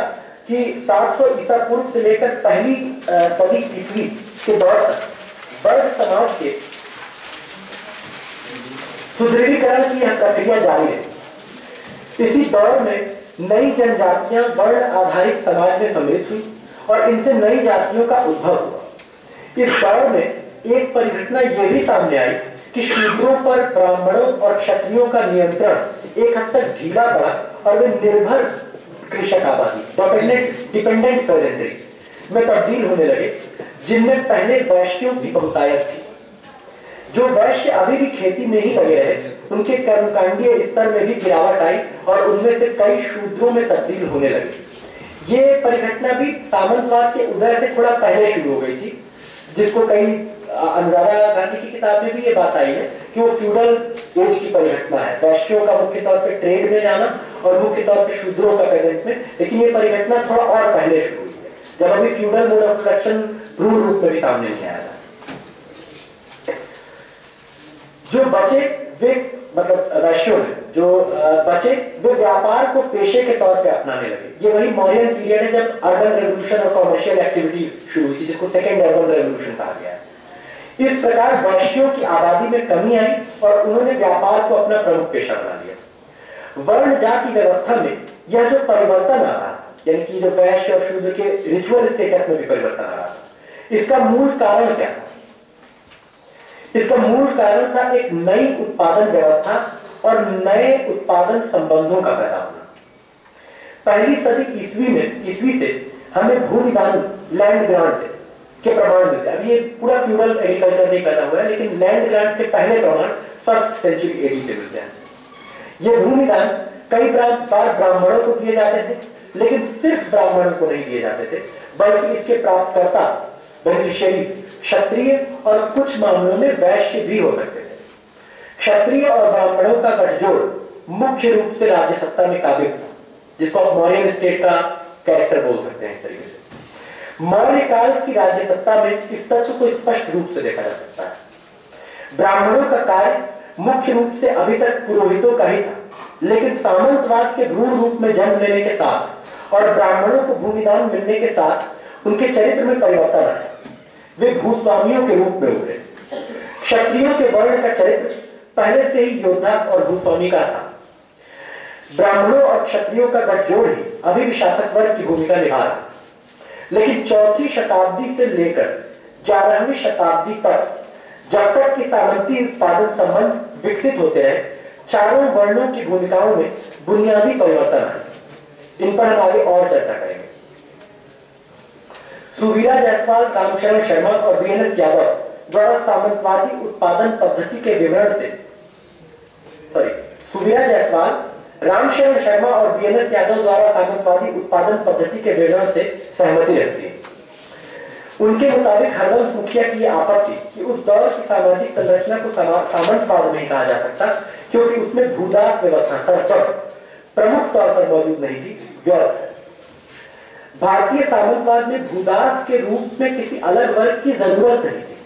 कि 700 ईसा पूर्व से लेकर पहली सदी ईस्वी के दौर तक वर्ग समाज के सुदृढ़ीकरण की यह प्रक्रिया जारी है। इसी दौर में नई जनजातियां वर्ण आधारित समाज में सम्मिलित हुई और इनसे नई जातियों का उद्भव हुआ। इस दौर में एक परिघटना यह भी सामने आई कि शूद्रों पर ब्राह्मणों और क्षत्रियों का नियंत्रण एक हद तक ढीला पड़ा और वे निर्भर कृषक आबादी डिपेंडेंट पेजेंट्री में तब्दील होने लगे, जिनमें पहले वैश्यों की बहुतायत थी। जो वैश्य अभी भी खेती में ही लगे रहे, उनके कर्मकांडीय स्तर में भी गिरावट आई और उनमें से कई शूद्रों में तब्दील होने लगे। ये परिघटना भी सामंतवाद के उदय से थोड़ा पहले शुरू हो गई थी, जिसको कई अनुराधा गांधी की किताब में भी ये बात आई है कि वो फ्यूडल एज की परिघटना है, वैश्यों का मुख्य तौर पे ट्रेड में जाना और मुख्य तौर पे शूद्रों का पेजेंट में। लेकिन ये परिघटना थोड़ा और पहले शुरू हुई है, जब अभी फ्यूडल मोड ऑफ प्रोडक्शन भ्रूण रूप में भी सामने नहीं आया था। जो बचे वे मतलब वैश्यों में जो बचे वे व्यापार को पेशे के तौर पे अपनाने लगे। ये वही मौर्यन पीरियड है जब अर्बन रेवोल्यूशन और कॉमर्शियल एक्टिविटी शुरू हुई थी, जिसको सेकेंड अर्बन रेवोल्यूशन कहा गया है। इस प्रकार वैश्यों की आबादी में कमी आई और उन्होंने व्यापार को अपना प्रमुख पेशा बना लिया। वर्ण जाति व्यवस्था में यह जो परिवर्तन आ रहा, यानी कि जो वैश्य और शूद्र के रिचुअल स्टेटस में भी परिवर्तन आ रहा, इसका मूल कारण क्या था? इसका मूल कारण था एक नई उत्पादन व्यवस्था और नए उत्पादन संबंधों का पैदा होना। पहली सदी ईस्वी से हमें भूमिदान लैंड ग्रांट के प्रमाण मिलते हैं। अभी ये पूरा फ्यूडल एग्रीकल्चर नहीं पैदा हुआ है, लेकिन लैंड ग्रांट के पहले प्रमाण फर्स्ट सेंचुरी एडी से मिलते हैं। ये भूमिदान कई बार ब्राह्मणों को दिए जाते थे, लेकिन सिर्फ ब्राह्मणों को नहीं दिए जाते थे, बल्कि इसके प्राप्तकर्ता बेनिफिशियरी क्षत्रिय और कुछ मामलों में वैश्य भी हो सकते थे। क्षत्रिय और ब्राह्मणों का गठजोड़ मुख्य रूप से राज्य सत्ता में काबिज था, जिसको आप मौर्य स्टेट का कैरेक्टर बोल सकते हैं। इस तरीके से मौर्य काल की राज्य सत्ता में इस तथ्य को स्पष्ट रूप से देखा जा सकता है। ब्राह्मणों का कार्य मुख्य रूप से अभी तक पुरोहितों का ही था, लेकिन सामंतवाद के भ्रूण रूप में जन्म लेने के साथ और ब्राह्मणों को भूमिदान मिलने के साथ उनके चरित्र में परिवर्तन आया। वे भूस्वामियों के रूप में उभरे। क्षत्रियों के वर्ण का चरित्र पहले से ही योद्धा और भूस्वामी का था। ब्राह्मणों और क्षत्रियों का गठजोड़ ही अभी भी शासक वर्ग की भूमिका निभा रहा। लेकिन 4वीं शताब्दी से लेकर 11वीं शताब्दी तक, जब तक कि सामंती उत्पादन संबंध विकसित होते रहे, चारों वर्णों की भूमिकाओं में बुनियादी परिवर्तन आए। इन पर हम आगे और चर्चा करेंगे। सुवीरा जायसवाल, रामशरण शर्मा और बीएनएस यादव द्वारा सामंतवादी उत्पादन पद्धति के विवरण से सुवीरा जायसवाल, रामशरण शर्मा और बीएनएस यादव द्वारा सामंतवादी उत्पादन पद्धति के विवरण से सहमति रखती है। उनके मुताबिक हरवंश मुखिया की यह आपत्ति कि उस दौर की सामाजिक संरचना को सामंतवाद नहीं कहा जा सकता, क्योंकि उसमें भूदास व्यवस्था प्रमुख तौर पर मौजूद नहीं थी, व्यर्थ है। भारतीय सामंतवाद में भूदास के रूप में किसी अलग वर्ग की जरूरत नहीं थी।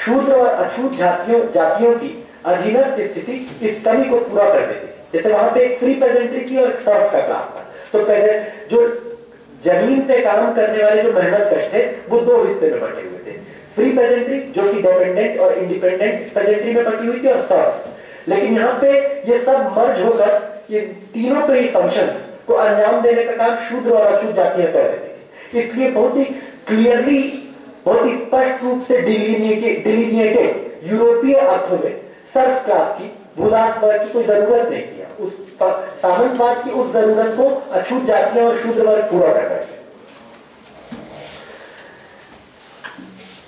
शूद्र और अछूत जातियों की अधीनस्थ स्थिति इस कमी को पूरा कर देती थी। जैसे वहां पे एक फ्री पेजेंट्री थी और एक सर्फ का क्लास था, तो जो जमीन पे काम करने वाले जो मेहनत कश थे, वो दो हिस्से में बटे हुए थे। फ्री पेजेंट्री जो कि डिपेंडेंट और इंडिपेंडेंट पेजेंट्री में बटी हुई थी, और सर्फ। लेकिन यहाँ पे ये सब मर्ज होकर ये तीनों पे ही फंक्शंस को अंजाम देने का काम शूद्र और अछूत जातियां कर रही थी। इसलिए बहुत ही क्लियरली, बहुत ही स्पष्ट रूप से डिलीनिएटेड यूरोपीय अर्थों में सर्फ क्लास की, भूदास वर्ग की कोई जरूरत नहीं थी। उस सामंतवाद की उस जरूरत को अछूत जातियां और शूद्र वर्ग पूरा कर रहे थे।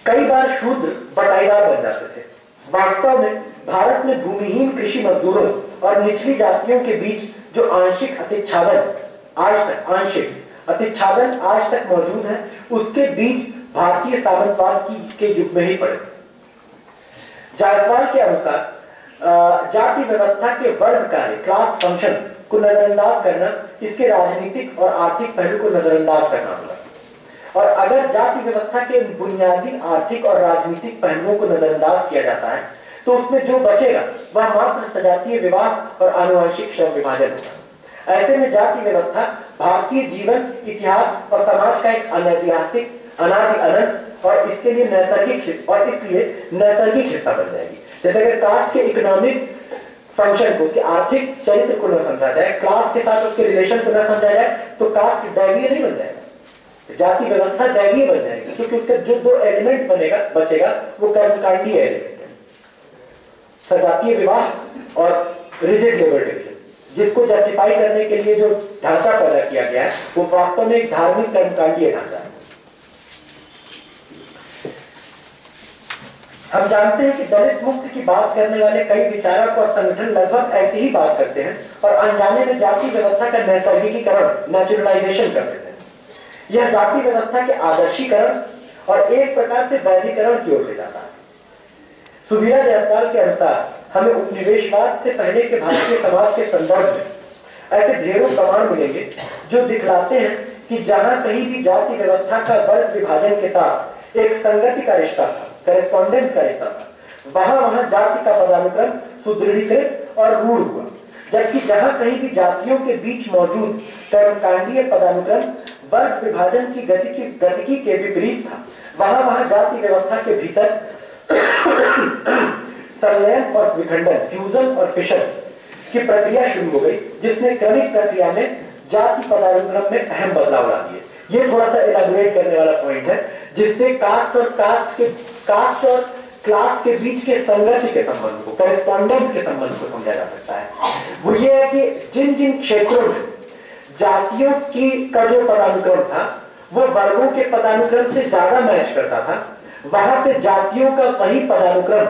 कई बार शूद्र बटाईदार बन जाते थे। वास्तव में भारत में भूमिहीन कृषि मजदूरों और निचली जातियों के बीच जो आंशिक अतिच्छादन आज तक मौजूद है, उसके बीच भारतीय सामंतवाद के युग में ही पड़े। जायसवाल के अनुसार जाति व्यवस्था के वर्ग कार्य, क्लास फंक्शन को नजरअंदाज करना, इसके राजनीतिक और आर्थिक पहलू को नजरअंदाज करना होगा। और अगर जाति व्यवस्था के बुनियादी आर्थिक और राजनीतिक पहलुओं को नजरअंदाज किया जाता है, तो उसमें जो बचेगा वह मात्र सजातीय विवाह और आनुवंशिक श्रम विभाजन होगा। ऐसे में जाति व्यवस्था भारतीय जीवन, इतिहास और समाज का एक अनैतिहासिक, अनादि अनंत और इसलिए नैसर्गिक हिस्सा बन जाएगी। जैसे अगर कास्ट के इकोनॉमिक फंक्शन को, उसके आर्थिक चरित्र को न समझा जाए, क्लास के साथ उसके रिलेशन को न समझा जाए, तो कास्ट दैवीय नहीं बन जाएगा, जाति व्यवस्था दैवीय बन जाएगी। क्योंकि उसका जो दो एलिमेंट बचेगा वो कर्मकांडीय एलिमेंट है, सजातीय विवाह और रिजिड लेबर डिवीजन, जिसको जस्टिफाई करने के लिए जो ढांचा पैदा किया गया है वो वास्तव में एक धार्मिक कर्मकांडीय ढांचा है। हम जानते हैं कि दलित मुक्ति की बात करने वाले कई विचारक और संगठन लगभग ऐसी ही बात करते हैं और अनजाने में जाति व्यवस्था का नैसर्गिकीकरण, नेचुरलाइजेशन कर देते हैं। यह जाति व्यवस्था के आदर्शीकरण और एक प्रकार से वैधिकरण की ओर ले जाता है। सुवीरा जायसवाल के अनुसार हमें उपनिवेशवाद से पहले के भारतीय समाज के संदर्भ में ऐसे ढेरों प्रमाण मिलेंगे जो दिखलाते हैं कि जहां कहीं भी जाति व्यवस्था का वर्ग विभाजन के साथ एक संगति का रिश्ता था, करेस्पॉन्डेंस का रिश्ता था, वहां जाति का पदानुक्रम सुदृढ़ीकृत और रूढ़ हुआ। जबकि जहां कहीं भी जातियों के बीच मौजूद कर्मकांडीय पदानुक्रम वर्ग विभाजन की गतिकी के विपरीत था, वहां जाति व्यवस्था के भीतर संलयन और विखंडन, फ्यूजन और फिशन की प्रक्रिया शुरू हो गई, जिसने क्रमिक प्रक्रिया में जाति पदानुक्रम में अहम बदलाव ला दिए। ये थोड़ा सा एलाबोरेट करने वाला पॉइंट है, जिससे कास्ट और क्लास के बीच के संगति के संबंध को, करेस्पॉन्डेंस के संबंध को समझा जा सकता है। वो ये है कि जिन जिन क्षेत्रों में जातियों की का जो पदानुक्रम था वो वर्गों के पदानुक्रम से ज्यादा मैच करता था, वहां पे जातियों का वही पदानुक्रम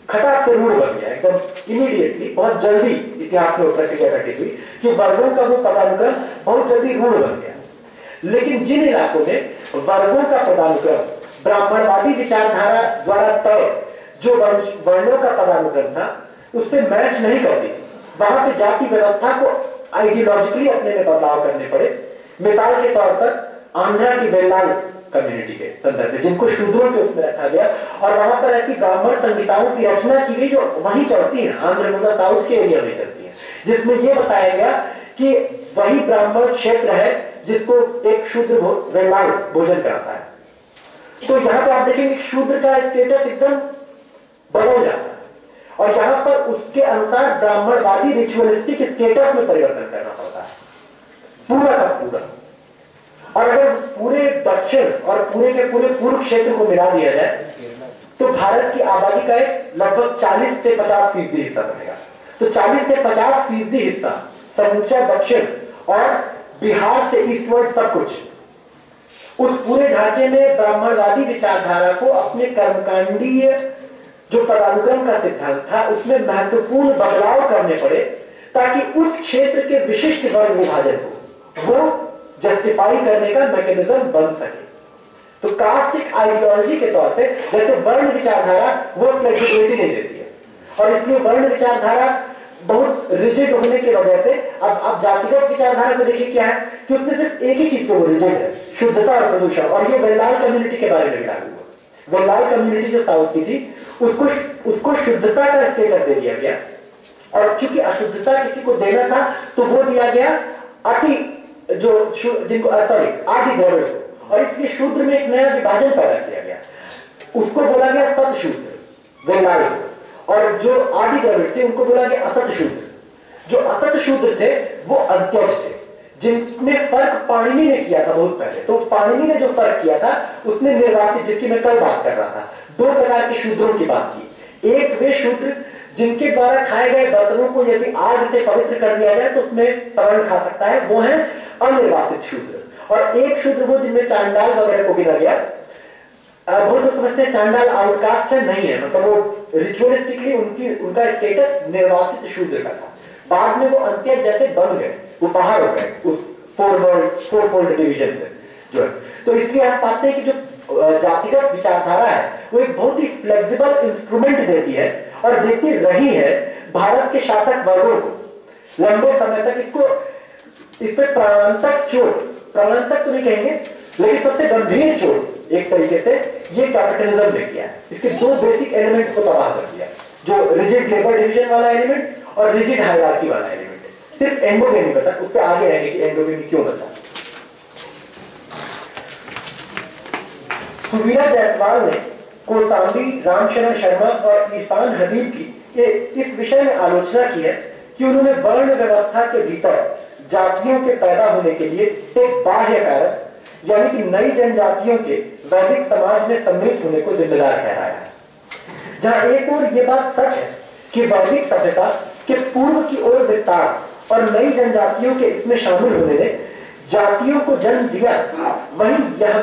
खटाक से रूढ़ बन गया, एकदम इमीडिएटली, बहुत जल्दी इतिहास में प्रक्रिया घटित हुई कि वर्गों का वो पदानुक्रम बहुत जल्दी रूढ़ बन गया। लेकिन जिन इलाकों में वर्गों का पदानुक्रम ब्राह्मणवादी विचारधारा द्वारा तय जो वर्णों का पदानुक्रम था उससे मैच नहीं करती थी, वहां पे जाति व्यवस्था को आइडियोलॉजिकली अपने में बदलाव करने पड़े। मिसाल के तौर पर आंध्रा की वेल्लाल कम्युनिटी के संदर्भ में, जिनको शूद्रों के उसमें रखा गया, और वहां पर ऐसी ब्राह्मण संहिताओं की रचना की गई जो वहीं चलती है, आंध्र मतलब साउथ के एरिया में चलती है, जिसमें यह बताया गया कि वही ब्राह्मण क्षेत्र है जिसको एक शूद्र वेल्लाल भोजन कराता है। तो यहां पर आप देखेंगे शूद्र का स्टेटस एकदम बदल जाता है और यहां पर उसके अनुसार ब्राह्मणवादी रिचुअलिस्टिक स्टेटस में परिवर्तन करना पड़ता है पूरा का पूरा। और अगर पूरे दक्षिण और पूरे के पूरे पूर्व क्षेत्र को मिला दिया जाए तो भारत की आबादी का एक लगभग 40 से 50% हिस्सा बनेगा। तो 40 से 50% हिस्सा समूचा दक्षिण और बिहार से ईस्टवर्ड सब कुछ, उस पूरे ढांचे में ब्राह्मणवादी विचारधारा को अपने कर्मकांडीय जो पदानुक्रम का सिद्धांत था उसमें महत्वपूर्ण बदलाव करने पड़े ताकि उस क्षेत्र के विशिष्ट वर्ग विभाजन को वो जस्टिफाई करने का मैकेनिज्म बन सके। तो कास्ट एक आइडियोलॉजी के तौर पे, जैसे वर्ण विचारधारा वो फ्लेक्सिबिलिटी नहीं देती है और इसलिए वर्ण विचारधारा बहुत रिजिड होने की वजह से अब जातिगत विचारधारा को देखिए क्या है कि उसमें सिर्फ एक ही चीज पे वो रिजिड है, शुद्धता और प्रदूषण। और ये वेल्लाल कम्युनिटी के बारे में लागू हुआ। वेल्लाल कम्युनिटी जो साउथ की थी उसको शुद्धता का स्टेटस दे दिया गया और चूंकि अशुद्धता किसी को देना था तो वो दिया गया अति जो जिनको आदि द्रविड़ को, और इसलिए शूद्र में एक नया विभाजन पैदा किया गया, उसको बोला गया सत शूद्र वेल्लाल को, और जो आदि द्रविड़ थे उनको बोला गया असत शूद्र। जो असत शूद्र थे वो अंत्यज थे जिनमें फर्क पाणिनि ने किया था बहुत पहले। तो पाणिनि ने जो फर्क किया था उसने निर्वासित, जिसकी मैं कल बात कर रहा था, दो प्रकार के शूद्रों की बात की। एक वे शूद्र जिनके द्वारा खाए गए बर्तनों को यदि आग से पवित्र कर दिया जाए तो उसमें सवर्ण खा सकता है, वो है अनिर्वासित शूद्र। और एक शूद्र वो जिनमें चांडाल वगैरह को गिना गया। बहुत लोग समझते हैं चांडाल आउटकास्ट है, नहीं है, मतलब वो रिचुअलिस्टिकली उनका स्टेटस निर्वासित शूद्र का था। बाद में वो अंत्यज जैसे बन गए, वो बाहर हो गए उस फोर फोल्ड डिवीजन से जो है। तो इसलिए हम पाते हैं कि जो जातिगत विचारधारा है वो एक बहुत ही फ्लेक्सिबल इंस्ट्रूमेंट देती है और देती रही है भारत के शासक वर्गों को लंबे समय तक। इस पे प्राणांतक चोट, प्राणांतक तो नहीं कहेंगे लेकिन सबसे गंभीर चोट एक तरीके से ये कैपिटलिज्म ने किया है। इसके दो बेसिक एलिमेंट्स को तबाह कर दिया, जो रिजिड लेबर डिवीजन वाला एलिमेंट और रिजिड हायरार्की वाला एलिमेंट। सिर्फ एंडोगेमी बचा, उस पर आगे आएंगे कि एंडोगेमी क्यों बचा। सुवीरा जायसवाल ने कोसांबी, रामशरण शर्मा और इरफान हबीब की इस विषय में आलोचना की है कि उन्होंने वर्ण व्यवस्था के भीतर जातियों के पैदा होने के लिए एक बाह्य कारक यानी कि नई जनजातियों के वैदिक समाज में सम्मिलित होने को जिम्मेदार ठहराया है। जहां एक ओर यह बात सच है कि वैदिक सभ्यता के पूर्व की ओर विस्तार और नई जनजातियों के इसमें शामिल होने ने जातियों को जन्म दिया, वहीं यह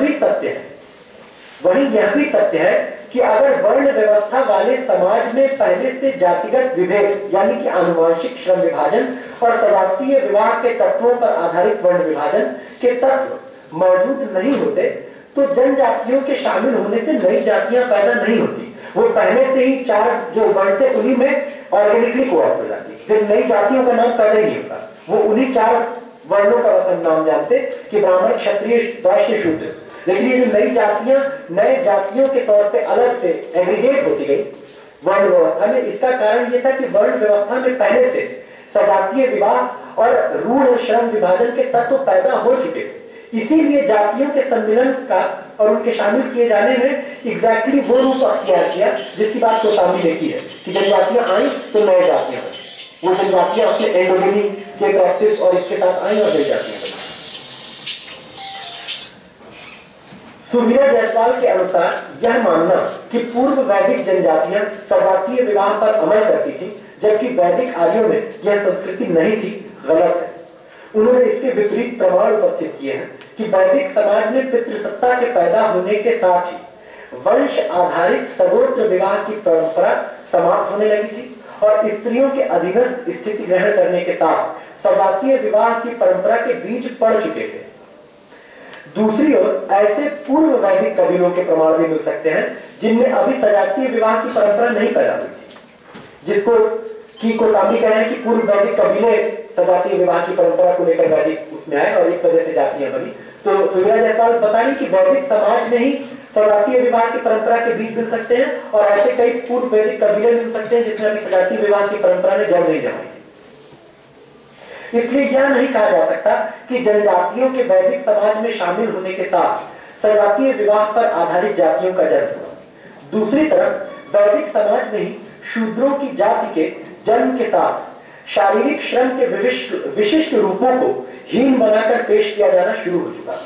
भी सत्य है कि अगर वर्ण व्यवस्था वाले समाज में पहले से जातिगत विभेद यानी कि आनुवंशिक श्रम विभाजन और सजातीय विवाह के तत्वों पर आधारित वर्ण विभाजन के तत्व मौजूद नहीं होते तो जनजातियों के शामिल होने से नई जातियां पैदा नहीं होती। वो पहले से ही चार जो वर्ण थे उन्हीं में ऑर्गेनिकली कोऑप्ट हो जाती, फिर नई जातियों का नाम पैदा ही नहीं होता। वो उन्हीं चार वर्णों का वसन नाम जानते कि ब्राह्मण, क्षत्रिय, वैश्य, शूद्र। लेकिन ये नई जातियां नए जातियों के तौर पे अलग से एग्रीगेट होती गई वर्ण व्यवस्था में। इसका कारण यह था कि वर्ण व्यवस्था में पहले से सजातीय विवाह और रूढ़ श्रम विभाजन के तत्व पैदा हो चुके थे। इसीलिए जातियों के सम्मिलन का और उनके शामिल किए जाने में एग्जैक्टली वो रूप अख्तियार किया जिसकी बात कोसांबी ने की है कि जनजातियां आई तो नए जातियां बनी। वो जनजातियां अपने एंडोगेमी के प्रैक्टिस और इसके साथ आई और नई जातियां बनी। सुवीरा जायसवाल के अनुसार यह मानना कि पूर्व वैदिक जनजातियां सजातीय विवाह पर अमल करती थी जबकि वैदिक आर्यों में यह संस्कृति नहीं थी, गलत है। उन्होंने इसके विपरीत प्रमाण उपस्थित किए हैं कि वैदिक समाज में पितृसत्ता के पैदा होने के साथ ही वंश आधारित सगोत्र विवाह की परंपरा समाप्त होने लगी थी और स्त्रियों के अधीनस्थ स्थिति ग्रहण करने के साथ सजातीय विवाह की परंपरा के बीज पड़ चुके थे। दूसरी ओर ऐसे पूर्व वैदिक कबीलों के प्रमाण भी मिल सकते हैं जिनमें अभी सजातीय विवाह की परंपरा नहीं पैदा हुई थी, जिसको की कोसाम्बी कह रहे हैं कि पूर्व वैदिक कबीले सजातीय विवाह की परंपरा को लेकर वैदिक उसमें आए और इस वजह से जातियां बनी। तो सुवीरा जायसवाल बता रही कि वैदिक समाज में ही सजातीय विवाह की परंपरा के बीज मिल सकते हैं और ऐसे कई पूर्व वैदिक कबीले मिल सकते हैं जिसमें अभी सजातीय विवाह की परंपरा ने जड़ नहीं जमाई थी। इसलिए यह नहीं कहा जा सकता कि जनजातियों के वैदिक समाज में शामिल होने के साथ सजातीय विवाह पर आधारित जातियों का जन्म हुआ। दूसरी तरफ वैदिक समाज में ही शूद्रों की जाति के जन्म के साथ शारीरिक श्रम के विशिष्ट रूपों को हीन बनाकर पेश किया जाना शुरू हो चुका था।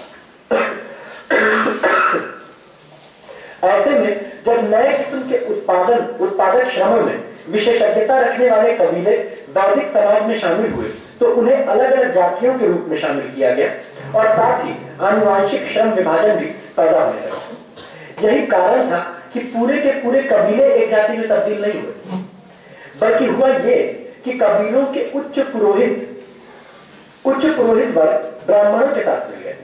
ऐसे में जब नए किस्म के उत्पादक श्रमों में विशेषज्ञता रखने वाले कबीले वैदिक समाज में शामिल हुए तो उन्हें अलग अलग जातियों के रूप में शामिल किया गया और साथ ही आनुवांशिक श्रम विभाजन भी पैदा होने लगा। यही कारण था कि पूरे के पूरे कबीले एक जाति में तब्दील नहीं हुए, बल्कि हुआ ये कि कबीलों के उच्च पुरोहित वर्ग ब्राह्मणों के साथ मिल गए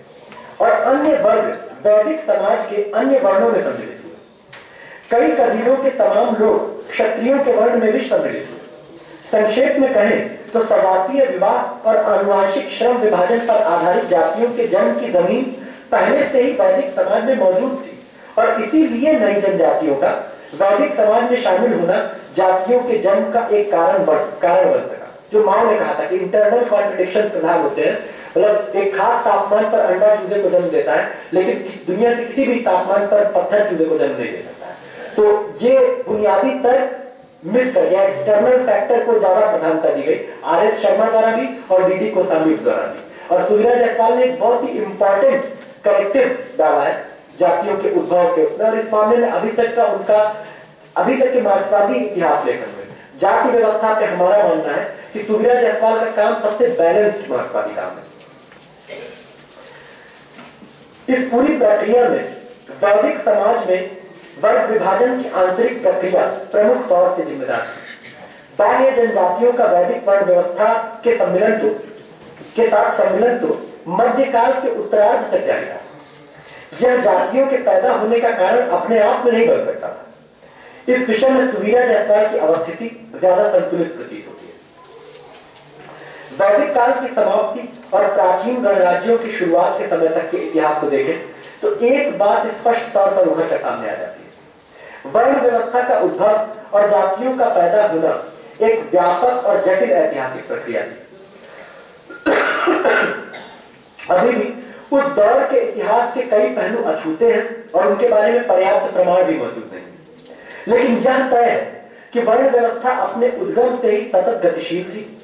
और अन्य वर्ग वैदिक समाज के अन्य वर्णों में सम्मिलित हुए। कई कबीलों के तमाम लोग क्षत्रियों के वर्ण में भी सम्मिलित हुए। संक्षेप में कहें तो सजातीय विवाह और आनुवांशिक श्रम विभाजन पर आधारित जातियों के जन्म की जमीन पहले से ही वैदिक समाज में मौजूद थी और इसीलिए नई जनजातियों का वैदिक समाज में शामिल होना जातियों के जन्म का एक कारण बन सका। जो माओ ने कहा था कि इंटरनल कॉन्ट्रडिक्शन प्रधान होते हैं, मतलब एक खास तापमान पर अंडा चूजे को जन्म देता है लेकिन दुनिया के किसी भी तापमान पर पत्थर चूजे को जन्म नहीं दे सकता है। तो ये बुनियादी तर्क मिस कर गया। एक्सटर्नल फैक्टर को ज्यादा प्रधानता दी गई आर.एस. शर्मा द्वारा भी और डी.डी. कोसाम्बी द्वारा भी। और सुवीरा जायसवाल ने एक बहुत ही इंपॉर्टेंट करेक्टिव डाला है जातियों के उद्भव के उसमें, और इस मामले में अभी तक के मार्क्सवादी इतिहास लेखन में जाति व्यवस्था पे हमारा मानना है कि सुवीरा जायसवाल का काम सबसे बैलेंस्ड मार्क्सवादी काम है। इस पूरी प्रक्रिया में वैदिक समाज में वर्ग विभाजन की आंतरिक प्रक्रिया प्रमुख तौर से जिम्मेदार है। बाह्य जनजातियों का वैदिक वर्ण व्यवस्था के सम्मिलन तो मध्यकाल के उत्तरार्ध तक जारी रहा। यह जातियों के पैदा होने का कारण अपने आप में नहीं बन सकता था। इस विषय में सुवीरा जायसवाल की अवस्थिति ज्यादा संतुलित प्रतीत होती है। वैदिक काल की समाप्ति और प्राचीन गणराज्यों की शुरुआत के समय तक के इतिहास को देखें तो एक बात स्पष्ट तौर पर उभर कर सामने आ जाती है। वर्ण व्यवस्था का उद्भव और जातियों का पैदा होना एक व्यापक और जटिल ऐतिहासिक प्रक्रिया थी। अभी भी उस दौर के इतिहास के कई पहलू अछूते हैं और उनके बारे में पर्याप्त प्रमाण भी मौजूद नहीं, लेकिन यह तय है कि वर्ण व्यवस्था अपने उद्गम से ही सतत गतिशील थी।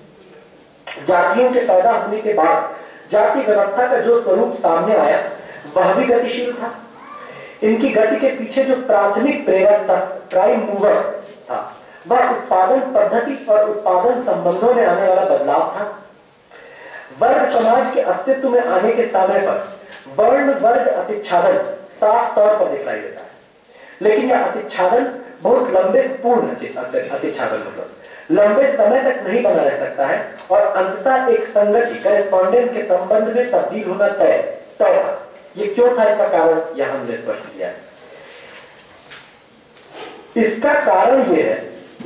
जातियों के पैदा होने के बाद जाति व्यवस्था का जो स्वरूप सामने आया वह भी गतिशील था। इनकी गति के पीछे जो प्राथमिक प्रेरक था, प्राइम मूवर था, वह उत्पादन पद्धति और उत्पादन संबंधों में आने वाला बदलाव था। वर्ग समाज के अस्तित्व में आने के समय पर वर्ण वर्ग अतिच्छादन साफ तौर पर दिखलाई देता है, लेकिन यह अतिच्छादन बहुत लंबे पूर्ण अतिच्छादन मतलब लंबे समय तक नहीं बना रह सकता है और अंततः एक संगति करेस्पॉन्डेंस के संबंध में तब्दील होना तय था। ये क्यों था, इसका कारण यहां हमने स्पष्ट किया है। इसका कारण यह है,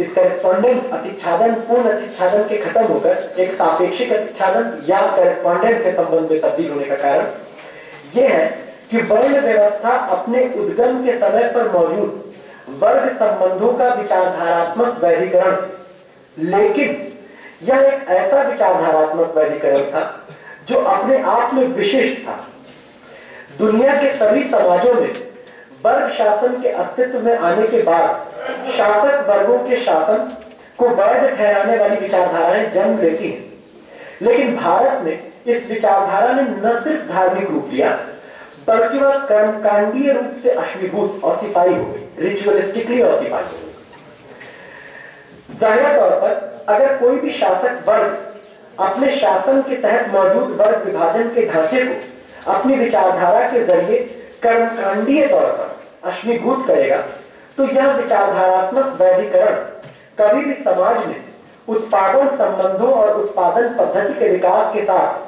इस करेस्पॉन्डेंस अतिच्छादन पूर्ण अतिच्छादन के खत्म होकर एक सापेक्षिक अतिच्छादन या करेस्पॉन्डेंस के संबंध में तब्दील होने का कारण यह है कि वर्ण व्यवस्था अपने उद्गम के समय पर मौजूद वर्ग संबंधों का विचारधारात्मक वैधीकरण, लेकिन यह एक ऐसा विचारधारात्मक वैधीकरण था जो अपने आप में विशिष्ट था। दुनिया के सभी समाजों में वर्ग शासन के अस्तित्व में आने के बाद शासक वर्गों के शासन को वैध ठहराने वाली विचारधाराएं जन्म लेती हैं, लेकिन भारत में इस विचारधारा ने न सिर्फ धार्मिक रूप लिया परंतु वह कर्मकांडीय रूप से अश्मीभूत और सिपाही हो गई, रिचुअलिस्टिकली और सिपाही हो गई। जाहिर तौर पर अगर कोई भी शासक वर्ग अपने शासन के तहत मौजूद वर्ग विभाजन के ढांचे को अपनी विचारधारा के जरिए कर्मकांडीय तौर पर अश्मीभूत करेगा, तो यह विचारधारात्मक वैधीकरण कभी भी समाज में उत्पादन संबंधों और उत्पादन पद्धति के विकास के साथ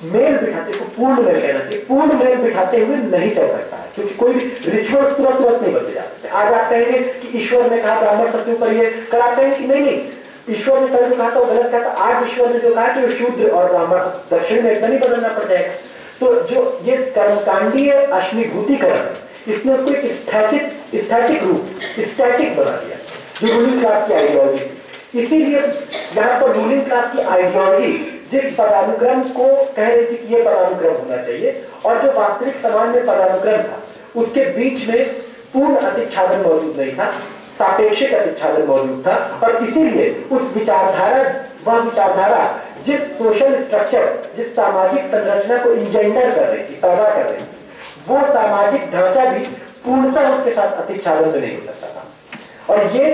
मेल बिठाते, को पूर्ण मेल कहना चाहिए, पूर्ण मेल बिठाते हुए नहीं चल सकता है, क्योंकि कोई भी रिचुअल तुरंत नहीं बदले जा सकते। आज आप कहेंगे कि ईश्वर ने कहा ब्राह्मण सबके ऊपर ये, कल आप कहेंगे कि नहीं ईश्वर ने कल जो कहा था वो गलत कहा था, आज ईश्वर ने जो कहा कि वो शूद्र और ब्राह्मण दक्षिण में एकदम ही बदलना पड़ जाएगा। तो जो ये कर्मकांडीय अश्मीभूतिकरण, इसने उसको एक स्थैतिक रूप, स्टैटिक बना दिया, जो रूलिंग क्लास की आइडियोलॉजी। इसीलिए यहाँ पर रूलिंग क्लास की आइडियोलॉजी जिस पदानुक्रम को कह रही थी कि ये पदानुक्रम होना चाहिए, और जो वास्तविक समाज में पदानुक्रम था, उसके बीच में पूर्ण अतिच्छादन मौजूद नहीं था, सापेक्षिक अतिच्छादन मौजूद था। और इसीलिए उस वह विचारधारा जिस सोशल स्ट्रक्चर, जिस सामाजिक संरचना को इंजेंडर कर रही थी, पैदा कर रही थी, वो सामाजिक ढांचा भी पूर्णतः उसके साथ अतिच्छादन में नहीं हो सकता था। और ये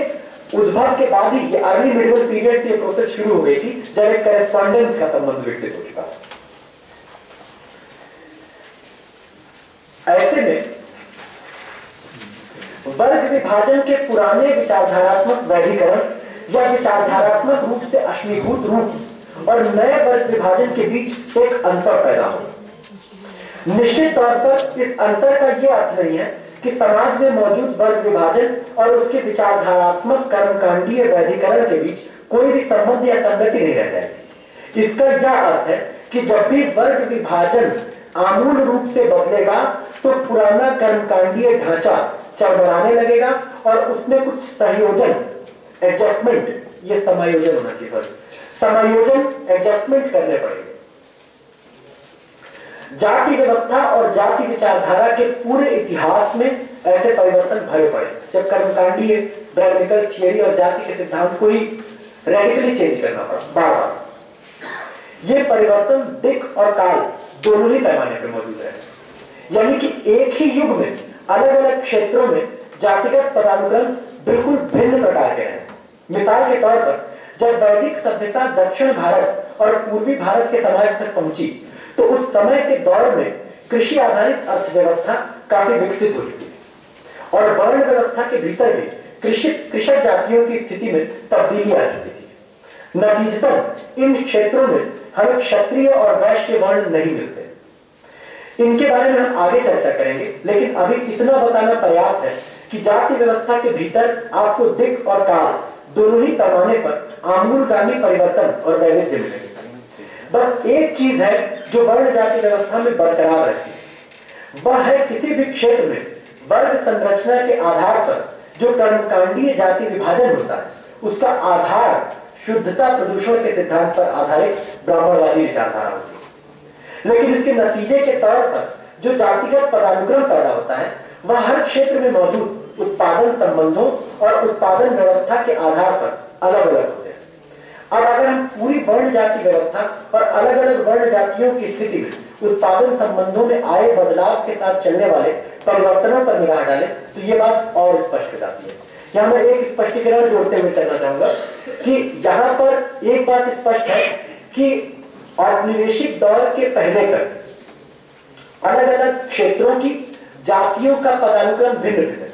उद्भव के बाद ही, ये अर्ली मिडिवल पीरियड से ये प्रोसेस शुरू हो गई थी, जब एक करेस्पॉन्डेंस का संबंध विकसित हो चुका था। ऐसे में वर्ग विभाजन के पुराने विचारधारात्मक वैधीकरण या विचारधारात्मक रूप से अश्मीभूत रूप और नए वर्ग विभाजन के बीच एक अंतर पैदा हो। निश्चित तौर पर इस अंतर का यह अर्थ नहीं है कि समाज में मौजूद वर्ग विभाजन और उसके विचारधारात्मक कर्मकांडीय वैधीकरण के बीच कोई भी संबंध या संगति नहीं रह जाएगी। इसका यह अर्थ है कि जब भी वर्ग विभाजन आमूल रूप से बदलेगा, तो पुराना कर्मकांडीय ढांचा चरमराने लगेगा और उसमें कुछ संयोजन, एडजस्टमेंट, ये समायोजन होना चाहिए, समायोजन, एडजस्टमेंट करने पड़ेंगे। जाति व्यवस्था और जाति विचारधारा के पूरे इतिहास में ऐसे परिवर्तन भरे पड़े, जब कर्मकांडीय ब्राह्मणिकल थियरी और जाति के सिद्धांत को ही रेडिकली चेंज करना पड़ा बार बार। ये परिवर्तन दिक और काल दोनों ही पैमाने पर मौजूद है, यानी कि एक ही युग में अलग अलग क्षेत्रों में जातिगत पदानुक्रम बिल्कुल भिन्न प्रकार के हैं। मिसाल के तौर पर जब वैदिक सभ्यता दक्षिण भारत और पूर्वी भारत के समाज तक पहुंची, तो उस समय के दौर में कृषि आधारित अर्थव्यवस्था काफी विकसित हो चुकी थी और वर्ण व्यवस्था के भीतर भी कृषक जातियों की स्थिति में तब्दीली आ चुकी थी। नतीजतन इन क्षेत्रों में हमें क्षत्रिय और वैश्य वर्ण नहीं मिलते। इनके बारे में हम आगे चर्चा करेंगे, लेकिन अभी इतना बताना पर्याप्त है कि जाति व्यवस्था के भीतर आपको दिक और काल दोनों ही पैमाने पर आमूलगामी परिवर्तन और वैविध्य मिलेंगे। बस एक चीज है जो वर्ण जाति व्यवस्था में बरकरार रहती है, वह है किसी भी क्षेत्र में वर्ग संरचना के आधार पर जो कर्मकांडीय जाति विभाजन होता है, उसका आधार शुद्धता प्रदूषण के सिद्धांत पर आधारित ब्राह्मणवादी विचारधारा होती है। लेकिन इसके नतीजे के तौर पर जो जातिगत पदानुक्रम पैदा होता है, वह हर क्षेत्र में मौजूद उत्पादन संबंधों और उत्पादन व्यवस्था के आधार पर अलग अलग होते हैं। अब अगर हम पूरी वर्ण जाति व्यवस्था और अलग अलग वर्ण जातियों की स्थिति में उत्पादन संबंधों में आए बदलाव के साथ चलने वाले परिवर्तनों पर निगाह डालें, तो ये बात और स्पष्ट हो जाती है। यहाँ मैं एक स्पष्टीकरण जोड़ते हुए चलना चाहूंगा कि यहाँ पर एक बात स्पष्ट है कि औपनिवेशिक दौर के पहले तक अलग अलग क्षेत्रों की जातियों का पदानुक्रम भिन्न भिन्न था,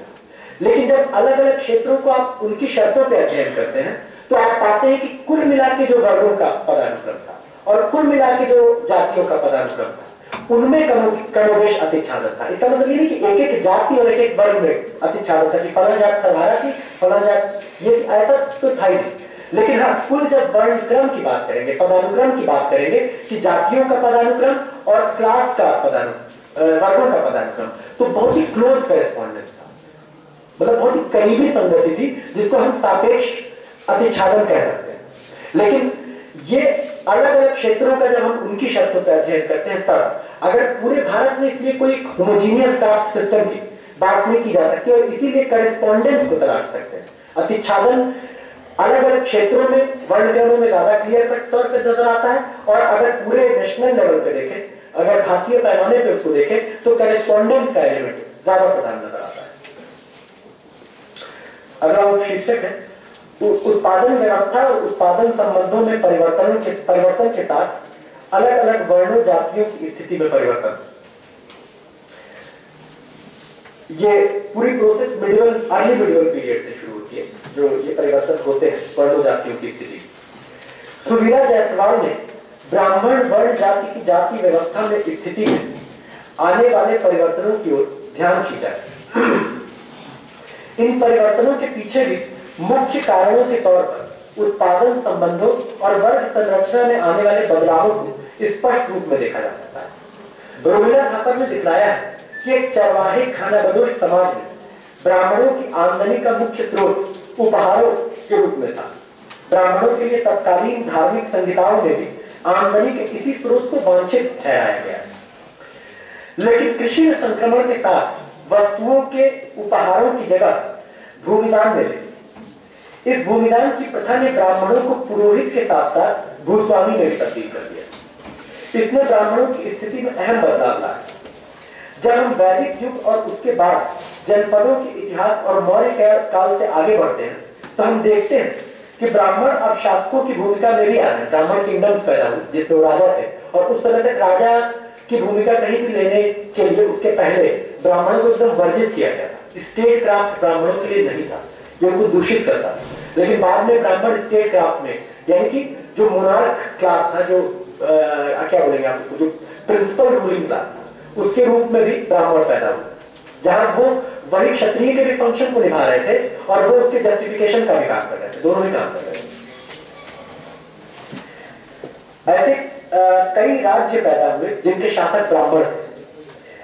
लेकिन जब अलग अलग क्षेत्रों को आप उनकी शर्तों पर अध्ययन करते हैं, तो आप पाते हैं कि कुल मिला के जो वर्गों का पदानुक्रम था और कुल मिला के जो जातियों का पदानुक्रम था, उनमें कमोबेश अतिच्छादन था। इसका मतलब ये नहीं कि एक एक जाति और एक एक वर्ग में अतिच्छादन था कि फलाना जात सरहारा थी, फलाना जात ये, ऐसा तो था ही नहीं। लेकिन हाँ, कुल जब वर्णक्रम की बात करेंगे, पदानुक्रम की बात करेंगे कि जातियों का पदानुक्रम और क्लास का वर्गों का पदानुक्रम, तो बहुत ही क्लोज करेस्पॉन्डेंस था, मतलब बहुत ही करीबी संगति थी, जिसको हम सापेक्ष अतिच्छादन कह सकते हैं। लेकिन ये अलग अलग क्षेत्रों का जब हम उनकी शर्तों पर अध्ययन करते हैं, तब अगर पूरे भारत में इसलिए कोई होमोजीनियस कास्ट सिस्टम की बात नहीं की जा सकती और इसीलिए करेस्पॉन्डेंस को तलाश सकते हैं। अतिच्छादन अलग अलग क्षेत्रों में वर्णक्रमों में ज्यादा क्लियर कट तौर पर नजर आता है, और अगर पूरे नेशनल लेवल पे देखें, अगर भारतीय पैमाने पे उसको देखें तो करेस्पॉन्डेंस का एलिमेंट ज्यादा प्रधान नजर आता है। अगला शीर्षक है उत्पादन व्यवस्था और उत्पादन संबंधों में परिवर्तन के साथ अलग अलग वर्णों जातियों की स्थिति में परिवर्तन। ये पूरी प्रोसेस अर्ली मिडिवल पीरियड से शुरू होती है, जो ये परिवर्तन होते हैं वर्णों जातियों की स्थिति। सुवीरा जायसवाल ने ब्राह्मण वर्ण जाति की जाति व्यवस्था में स्थिति में आने वाले परिवर्तनों की ओर ध्यान खींचा है। इन परिवर्तनों के पीछे भी मुख्य कारणों के तौर पर उत्पादन संबंधों और वर्ग संरचना में आने वाले बदलावों को स्पष्ट रूप में देखा जा सकता है। रोमिला थापर ने दिखलाया है कि एक चरवाहे खानाबदोश समाज में ब्राह्मणों की आमदनी का मुख्य स्रोत उपहारों के रूप में था। ब्राह्मणों के लिए तत्कालीन धार्मिक संहिताओं में भी आमदनी के इसी स्रोत को वांछित ठहराया गया। लेकिन कृषि में संक्रमण के साथ वस्तुओं के उपहारों की जगह भूमिदान मिले। इस भूमिदान की प्रथा ने ब्राह्मणों को पुरोहित के साथ साथ भूस्वामी में भी तब्दील कर दिया। इसने ब्राह्मणों की स्थिति में अहम बदलाव लाया। जब हम वैदिक युग और उसके बाद जनपदों के इतिहास और मौर्य काल से आगे बढ़ते हैं तो हम देखते हैं कि ब्राह्मण अब शासकों की भूमिका में भी आ रहे हैं। ब्राह्मण किंगडम्स पैदा हुए जिसमें राजा थे, और उस समय तक राजा की भूमिका कहीं भी लेने के लिए उसके पहले ब्राह्मणों को एकदम वर्जित किया गया था। स्टेट क्राफ्ट ब्राह्मणों के लिए नहीं था, ये उनको दूषित करता। लेकिन बाद में ब्राह्मण स्टेट क्राफ्ट में, यानी कि जो मोनार्क क्लास था, जो क्या बोलेंगे आप उसको, जो प्रिंसिपल रूलिंग क्लास था, उसके रूप में भी ब्राह्मण पैदा हुआ, जहां वो वही क्षत्रिय के भी फंक्शन को निभा रहे थे और वो उसके जस्टिफिकेशन का भी काम कर रहे थे, दोनों ही काम कर रहे थे। ऐसे कई राज्य पैदा हुए जिनके शासक ब्राह्मण थे।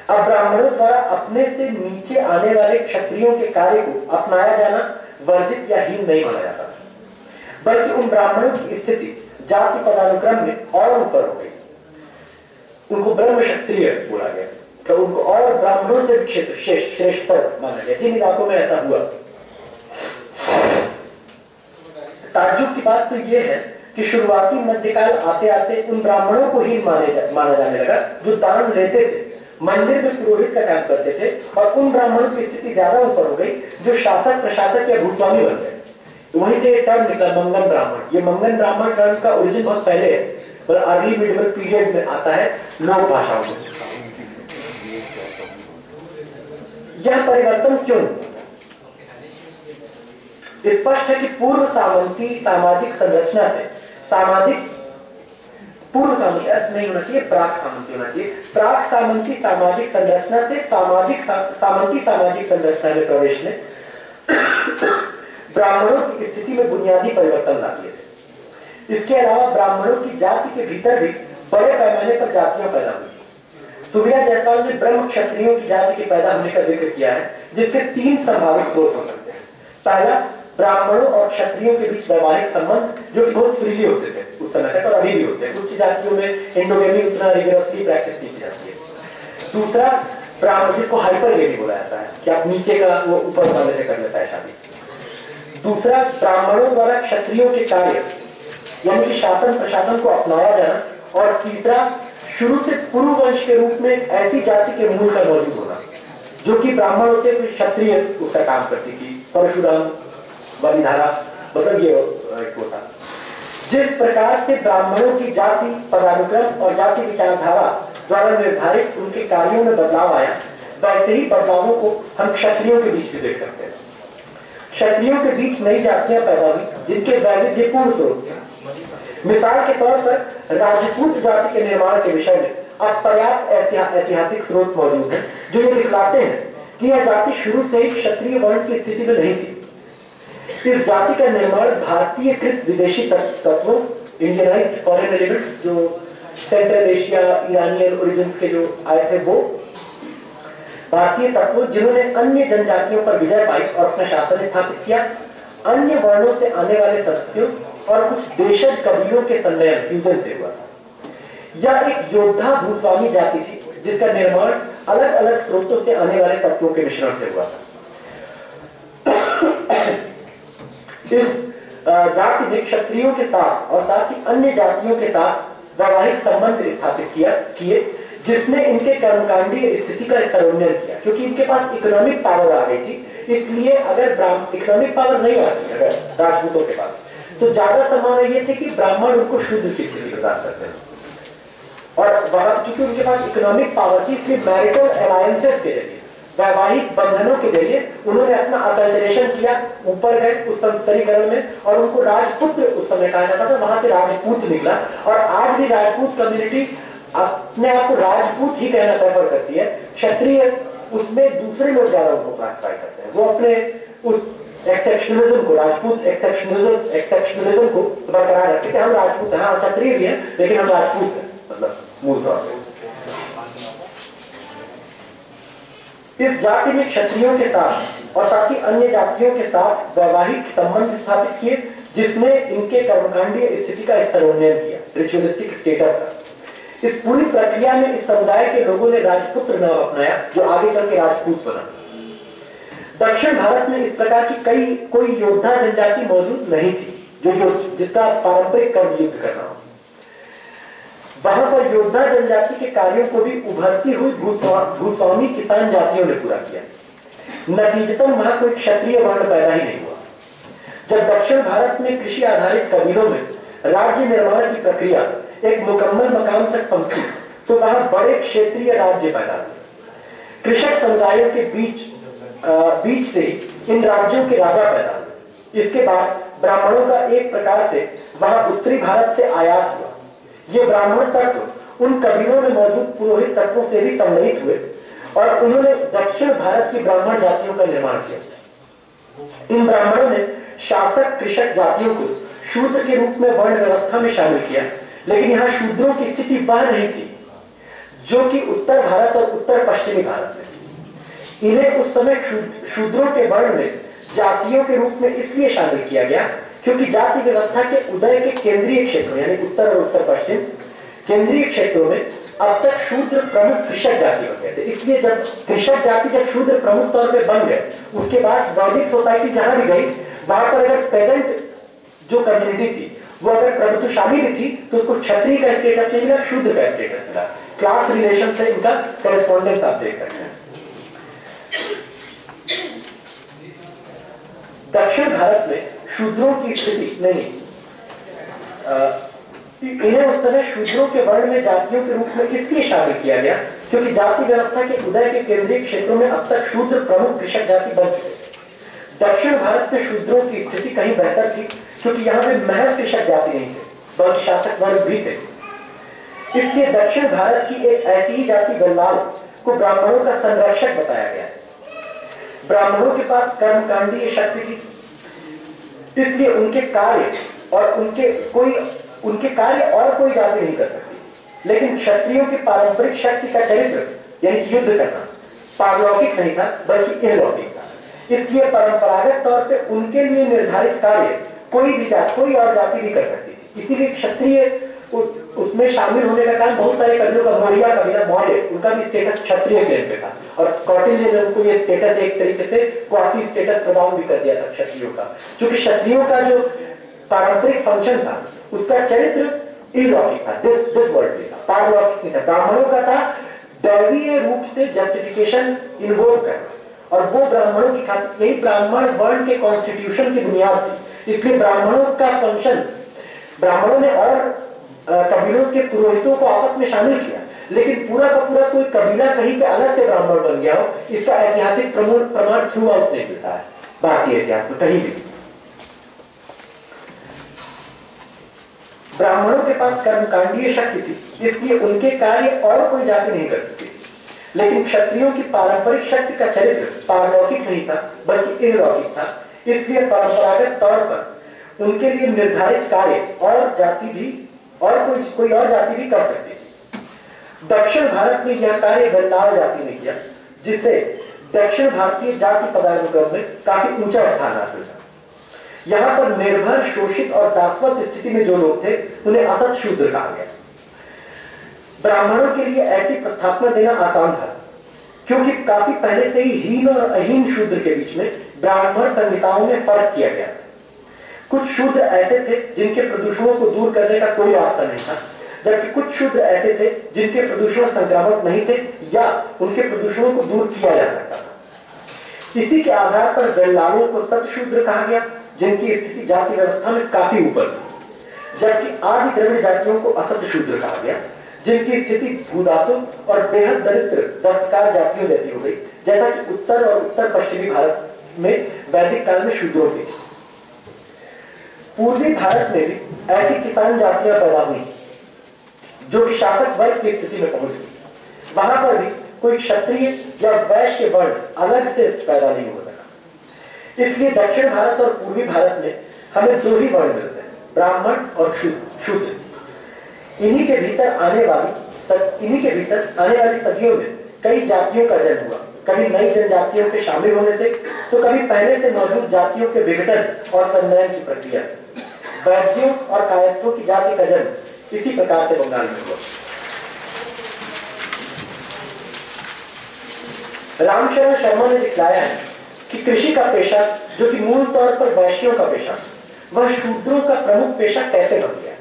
अब ब्राह्मणों द्वारा अपने से नीचे आने वाले क्षत्रियों के कार्य को अपनाया जाना वर्जित या हीन नहीं माना जाता, बल्कि उन ब्राह्मणों की स्थिति जाति पदानुक्रम में और ऊपर हो गई। उनको ब्रह्म क्षत्रिय बोला गया, तो उनको और ब्राह्मणों से क्षेत्र श्रेष्ठतर माना गया। जिन इलाकों में ऐसा हुआ, ताज्जुब की बात तो यह है कि शुरुआती मध्यकाल आते आते उन ब्राह्मणों को ही माना जाने लगा जो दान लेते थे, मंदिर में पुरोहित का काम करते थे, और उन ब्राह्मणों की स्थिति ज्यादा ऊपर हो गई जो शासक प्रशासक या भूस्वामी बन गए। वहीं से एक टर्म निकला मंगन ब्राह्मण। ये मंगन ब्राह्मण टर्म का ओरिजिन बहुत पहले है, मतलब अर्ली मिडिवल पीरियड में आता है लोक भाषाओं में। यह परिवर्तन क्यों? स्पष्ट है कि पूर्व सामंती सामाजिक संरचना से पूर्व सामंती नहीं होना चाहिए, प्राक सामंती होना चाहिए। प्राक सामंती सामाजिक संरचना से सामंती सामाजिक संरचना में प्रवेश ने ब्राह्मणों की स्थिति में बुनियादी परिवर्तन ला दिए थे। इसके अलावा ब्राह्मणों की जाति के भीतर भी बड़े पैमाने पर जातियां पैदा हुई। सुवीरा जायसवाल ने ब्रह्म क्षत्रियों की जाति के पैदा होने का जिक्र किया है, जिसके 3 संभावित स्रोत हो सकते हैं। पहला, ब्राह्मणों और क्षत्रियों के बीच वैवाहिक संबंध जो कि बहुत फ्रीली होते थे उस समय तक, और अभी भी होते हैं। कुछ जातियों में एंडोगेमी उतना रिगरसली प्रैक्टिस नहीं की जाती है। दूसरा, ब्राह्मण जिसको हाइपरगेमी बोला जाता है कि आप नीचे का वो ऊपर वाले से कर लेता है शादी। दूसरा, ब्राह्मणों द्वारा क्षत्रियों के कार्य यानी कि शासन प्रशासन को अपनाया जाना। और तीसरा, शुरू से पूर्व वंश के रूप में ऐसी जाति के मूल का मौजूद होना जो कि ब्राह्मणों से कोई क्षत्रिय उसका काम करती थी। परशुराम वाली धारा, मतलब ये होता। जिस प्रकार से ब्राह्मणों की जाति पदानुक्रम और जाति विचारधारा द्वारा निर्धारित उनके कार्यों में बदलाव आया, वैसे ही बदलावों को हम क्षत्रियों के बीच भी देख सकते हैं। क्षत्रियों के बीच नई जातियां पैदा हुई जिनके वैविध्यपूर्ण स्वरूप थे। मिसाल के तौर पर राजपूत जाति के निर्माण के विषय में अब पर्याप्त ऐतिहासिक स्रोत मौजूद हैं जो ये दिखलाते हैं कि यह जाति शुरू से ही क्षत्रिय वर्ण की स्थिति में नहीं थी। इस जाति का निर्माण भारतीयकृत विदेशी तत्वों, इंडियनाइज्ड फॉरेन एलिमेंट्स जो सेंट्रल एशिया ईरानियन ओरिजिन्स के जो आए थे, वो भारतीय तत्वों जिन्होंने अन्य जनजातियों पर विजय पाई और अपना शासन स्थापित किया, अन्य वर्णों से आने वाले सदस्यों और कुछ देशज कबीलों के संलयन फ्यूजन से हुआ था। यह एक योद्धा भूस्वामी जाति थी जिसका निर्माण अलग अलग स्रोतों से आने वाले तत्वों के मिश्रण से हुआ था। इस जाति ने क्षत्रियों के साथ और साथ ही अन्य जातियों के साथ वैवाहिक संबंध स्थापित किए जिसने इनके कर्मकांडीय स्थिति का स्तरोन्नयन किया, क्योंकि इनके पास इकोनॉमिक पावर आ गई थी। इसलिए अगर इकोनॉमिक पावर नहीं आती अगर राजपूतों के पास, तो ज्यादा संभावना ये थी कि ब्राह्मण उनको शूद्र की स्थिति प्रदान करते हैं। और वहां चूंकि उनके पास इकोनॉमिक पावर थी, इसलिए मैरिटल अलायंसेस के जरिए, वैवाहिक बंधनों के जरिए उन्होंने अपना अकल्चरेशन किया, ऊपर गए उस संस्तरीकरण में, और उनको राजपुत्र उस समय कहा जाता था, वहां से राजपूत निकला। और आज भी राजपूत कम्युनिटी अपने आप को राजपूत ही कहना प्रेफर करती है। क्षत्रिय उसमें दूसरे लोग ज्यादा उनको क्लासिफाई करते हैं, वो अपने उस एक्सेप्शनलिज्म को, राजपूत एक्सेप्शनलिज्म को बरकरार रखते हैं। हम राजपूत हैं, हाँ क्षत्रिय भी हैं, लेकिन हम राजपूत हैं, मतलब मूल तौर पर। इस जाति में क्षत्रियों के साथ और साथ ही अन्य जातियों के साथ वैवाहिक संबंध स्थापित किए, जिसने इनके कर्मकांडीय स्थिति का स्तरोन्नयन किया, रिचुअलिस्टिक स्टेटस का। इस पूरी प्रक्रिया में इस समुदाय के लोगों ने राजपुत्र नाम अपनाया, जो आगे चल के राजपूत बना। दक्षिण भारत में इस प्रकार की कोई योद्धा जनजाति मौजूद नहीं थी, जिसका पारंपरिक कर्म युद्ध करना हो। वहां पर योद्धा जनजाति के कार्यों को भी उभरती हुई भूस्वामी किसान जातियों ने पूरा किया। नतीजतन वहां कोई क्षत्रिय वर्ण पैदा ही नहीं हुआ। जब दक्षिण भारत में कृषि आधारित कबीलों में राज्य निर्माण की प्रक्रिया एक मुकम्मल मकाम तक पहुंची, तो वहां बड़े क्षेत्रीय राज्य पैदा हुए। कृषक समुदायों के बीच से ही इन राज्यों के राजा पैदा हुए। इसके बाद ब्राह्मणों का एक प्रकार से वहां उत्तरी भारत से आयात हुआ। ये ब्राह्मण तत्व उन कबीलों में मौजूद पुरोहित तत्वों से भी सम्मिलित हुए और उन्होंने दक्षिण भारत की ब्राह्मण जातियों का निर्माण किया। इन ब्राह्मणों ने शासक कृषक जातियों को शूद्र के रूप में वर्ण व्यवस्था में शामिल किया, लेकिन यहाँ शूद्रों की स्थिति वह नहीं थी जो कि उत्तर भारत और उत्तर पश्चिमी भारत में थी। इन्हें उस समय शूद्रों के वर्ण में जातियों के रूप में इसलिए शामिल किया गया क्योंकि जाति व्यवस्था के उदय के केंद्रीय क्षेत्रों, यानी उत्तर और उत्तर पश्चिम केंद्रीय क्षेत्रों में अब तक शूद्र प्रमुख कृषक जाति हो गए थे। इसलिए जब कृषक जाति जब शूद्र प्रमुख तौर पे बन गए, उसके बाद वैदिक सोसाइटी जहां भी गई, वहां पर अगर पेजेंट जो कम्युनिटी थी वो अगर प्रभुत्वशाली भी थी, तो उसको क्षत्रिय का स्टेटस नहीं मिला, शूद्र का स्टेटस मिला। क्लास रिलेशन से इनका करेस्पॉन्डेंस आप देख सकते हैं। दक्षिण भारत में शूद्रों की स्थिति नहीं, इन्हें उस समय शूद्रों के वर्ण में जातियों के रूप में इसलिए शामिल किया गया क्योंकि जाति व्यवस्था के उदय के केंद्रीय क्षेत्रों में अब तक शूद्र प्रमुख कृषक जाति बन चुके थे। दक्षिण भारत में शूद्रों की स्थिति कहीं बेहतर थी क्योंकि यहाँ पे महज कृषक जाति नहीं थे, बल्कि शासक वर्ग भी थे। इसलिए दक्षिण भारत की एक ऐसी ही जाति गल्लाल को ब्राह्मणों का संरक्षक बताया गया। ब्राह्मणों के पास कर्मकांडीय शक्ति थी, इसलिए उनके कार्य और कोई जाति नहीं कर सकती। लेकिन क्षत्रियों की पारंपरिक शक्ति का चरित्र, यानी युद्ध करना, पारलौकिक नहीं था बल्कि इहलौकिक था। इसलिए परंपरागत तौर पे उनके लिए निर्धारित कार्य कोई और जाति भी कर सकती थी। इसीलिए क्षत्रिय उसमें शामिल होने का कारण बहुत सारे कवियों का, मौर्य कबीला मौर्य, उनका भी स्टेटस क्षत्रिय के पे था और कौटिल्य ने उनको ये स्टेटस एक तरीके से क्वासी स्टेटस प्रदान भी कर दिया था क्षत्रियों का। क्योंकि क्षत्रियों का जो पारंपरिक फंक्शन था उसका चरित्र इलौकिक था, दिस वर्ल्डली था, पारलौकिक नहीं था। ब्राह्मणों का था दैवीय रूप से जस्टिफिकेशन इन्वोक करना, और वो ब्राह्मणों की खातिर, यही ब्राह्मण वर्ण के कॉन्स्टिट्यूशन की बुनियाद थी। इसलिए ब्राह्मणों का फंक्शन, ब्राह्मणों ने और कबीलों के पुरोहितों को आपस में शामिल किया, लेकिन पूरा का पूरा कोई कबीला कहीं पे अलग से ब्राह्मण बन गया हो, इसका ऐतिहासिक प्रमाण थ्रू आउट नहीं मिलता है भारतीय इतिहास में कहीं भी। ब्राह्मणों के पास कर्मकांडीय शक्ति थी, इसलिए उनके कार्य और कोई जाति नहीं कर सकती। लेकिन क्षत्रियों की पारंपरिक शक्ति का चरित्र पारलौकिक नहीं था बल्कि इहलौकिक था। इसलिए परंपरागत तौर पर उनके लिए निर्धारित कार्य और जाति भी कोई और जाति भी कर सकती थी। दक्षिण भारत में यह कार्य गल्लाल जाति ने किया, जिससे दक्षिण भारतीय जाति पदानुक्रम में काफी ऊंचा स्थान हासिल था। यहाँ पर निर्भर, शोषित और दासवत स्थिति में जो लोग थे उन्हें असत शूद्र कहा गया। ब्राह्मणों के लिए ऐसी प्रस्थापना देना आसान था क्योंकि काफी पहले से ही हीन और अहीन शूद्र के बीच में ब्राह्मण संहिताओं में फर्क किया गया था। कुछ शूद्र ऐसे थे जिनके प्रदूषणों को दूर करने का कोई रास्ता नहीं था, जबकि कुछ शूद्र ऐसे थे जिनके प्रदूषण संक्रामक नहीं थे या उनके प्रदूषणों को दूर किया जा सकता था। इसी के आधार पर गणलालों को सतशूद्र कहा गया, जिनकी स्थिति जाति व्यवस्था में काफी ऊपर थी, जबकि आदि द्रविड़ जातियों को असत शूद्र कहा गया, जिनकी स्थिति भूदासों और बेहद दरिद्र दस्तकार जातियों जैसी हो गई, जैसा कि उत्तर और उत्तर पश्चिमी भारत में वैदिक काल में शूद्रों की। पूर्वी भारत में भी ऐसी किसान जातियां पैदा हुई जो कि शासक वर्ग की स्थिति में पहुंच गई। वहां पर भी कोई क्षत्रिय या वैश्य वर्ण अलग से पैदा नहीं हो सका। इसलिए दक्षिण भारत और पूर्वी भारत में हमें दो ही वर्ण मिलते हैं, ब्राह्मण और शूद्र। इन्हीं के भीतर आने वाली सदियों में कई जातियों का जन्म हुआ, कभी नई जनजातियों के शामिल होने से, तो कभी पहले से मौजूद जातियों के विघटन और संलयन की प्रक्रिया से। वैद्यों और कायस्थों की जाति का जन्म इसी प्रकार से बंगाल में हुआ। रामशरण शर्मा ने दिखलाया है कि कृषि का पेशा, जो कि मूल तौर पर वैश्यों का पेशा, वह शूद्रों का प्रमुख पेशा कैसे बन गया।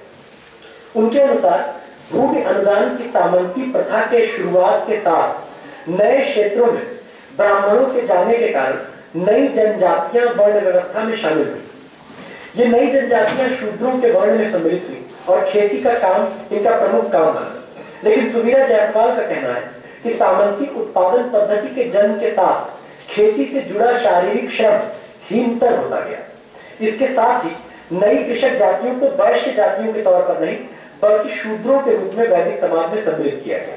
उनके अनुसार भूमि अनुदान की सामंती प्रथा के शुरुआत के साथ नए क्षेत्रों में ब्राह्मणों के जाने के कारण नई जनजातियां वर्ण व्यवस्था में शामिल हुई। ये नई जनजातियां शूद्रों के वर्ण में सम्मिलित हुई और खेती का काम इनका प्रमुख काम बना। लेकिन सुबीरा जायसवाल का कहना है कि सामंती उत्पादन पद्धति के जन्म के साथ खेती से जुड़ा शारीरिक श्रम हीनतर होता गया। इसके साथ ही नई कृषक जातियों को वैश्य जातियों के तौर पर नहीं बल्कि शूद्रों के रूप में वैदिक समाज में सम्मिलित किया गया।